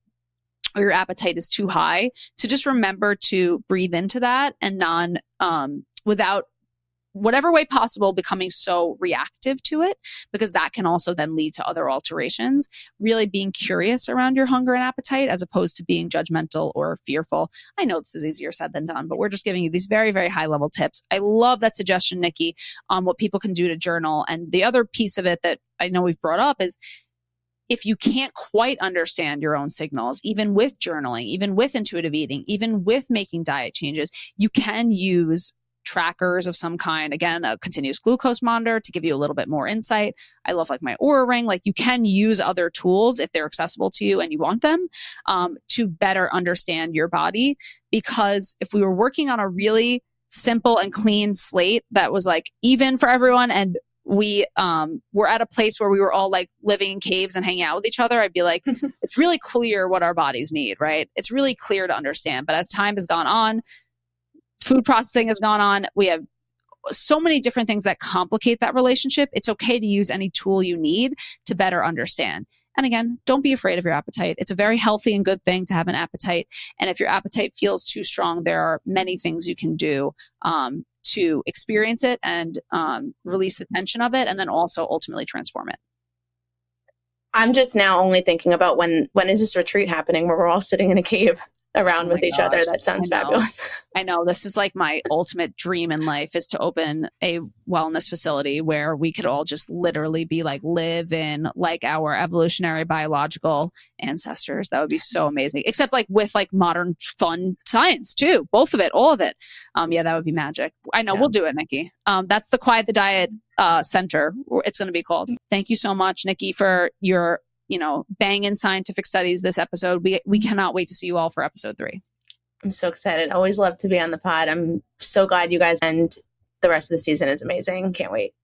or your appetite is too high, to just remember to breathe into that and without whatever way possible becoming so reactive to it, because that can also then lead to other alterations. Really being curious around your hunger and appetite as opposed to being judgmental or fearful. I know this is easier said than done, but we're just giving you these very, very high level tips. I love that suggestion, Nicki, on what people can do to journal. And the other piece of it that I know we've brought up is, if you can't quite understand your own signals, even with journaling, even with intuitive eating, even with making diet changes, you can use trackers of some kind. Again, a continuous glucose monitor to give you a little bit more insight. I love like my Oura Ring. Like, you can use other tools if they're accessible to you and you want them, to better understand your body. Because if we were working on a really simple and clean slate that was like even for everyone, and we were at a place where we were all like living in caves and hanging out with each other, I'd be like, it's really clear what our bodies need, right? It's really clear to understand. But as time has gone on, food processing has gone on. We have so many different things that complicate that relationship. It's okay to use any tool you need to better understand. And again, don't be afraid of your appetite. It's a very healthy and good thing to have an appetite. And if your appetite feels too strong, there are many things you can do to experience it and release the tension of it, and then also ultimately transform it. I'm just now only thinking about when is this retreat happening where we're all sitting in a cave around with each other. That sounds fabulous. I know. This is like my ultimate dream in life, is to open a wellness facility where we could all just literally be like, live in like our evolutionary biological ancestors. That would be so amazing. Except like with like modern fun science too. Both of it, all of it. Yeah, that would be magic. I know. We'll do it, Nicki. That's the Quiet the Diet Center. It's going to be called. Thank you so much, Nicki, for your banging scientific studies this episode. We cannot wait to see you all for episode 3. I'm so excited. Always love to be on the pod. I'm so glad you guys, and the rest of the season is amazing. Can't wait.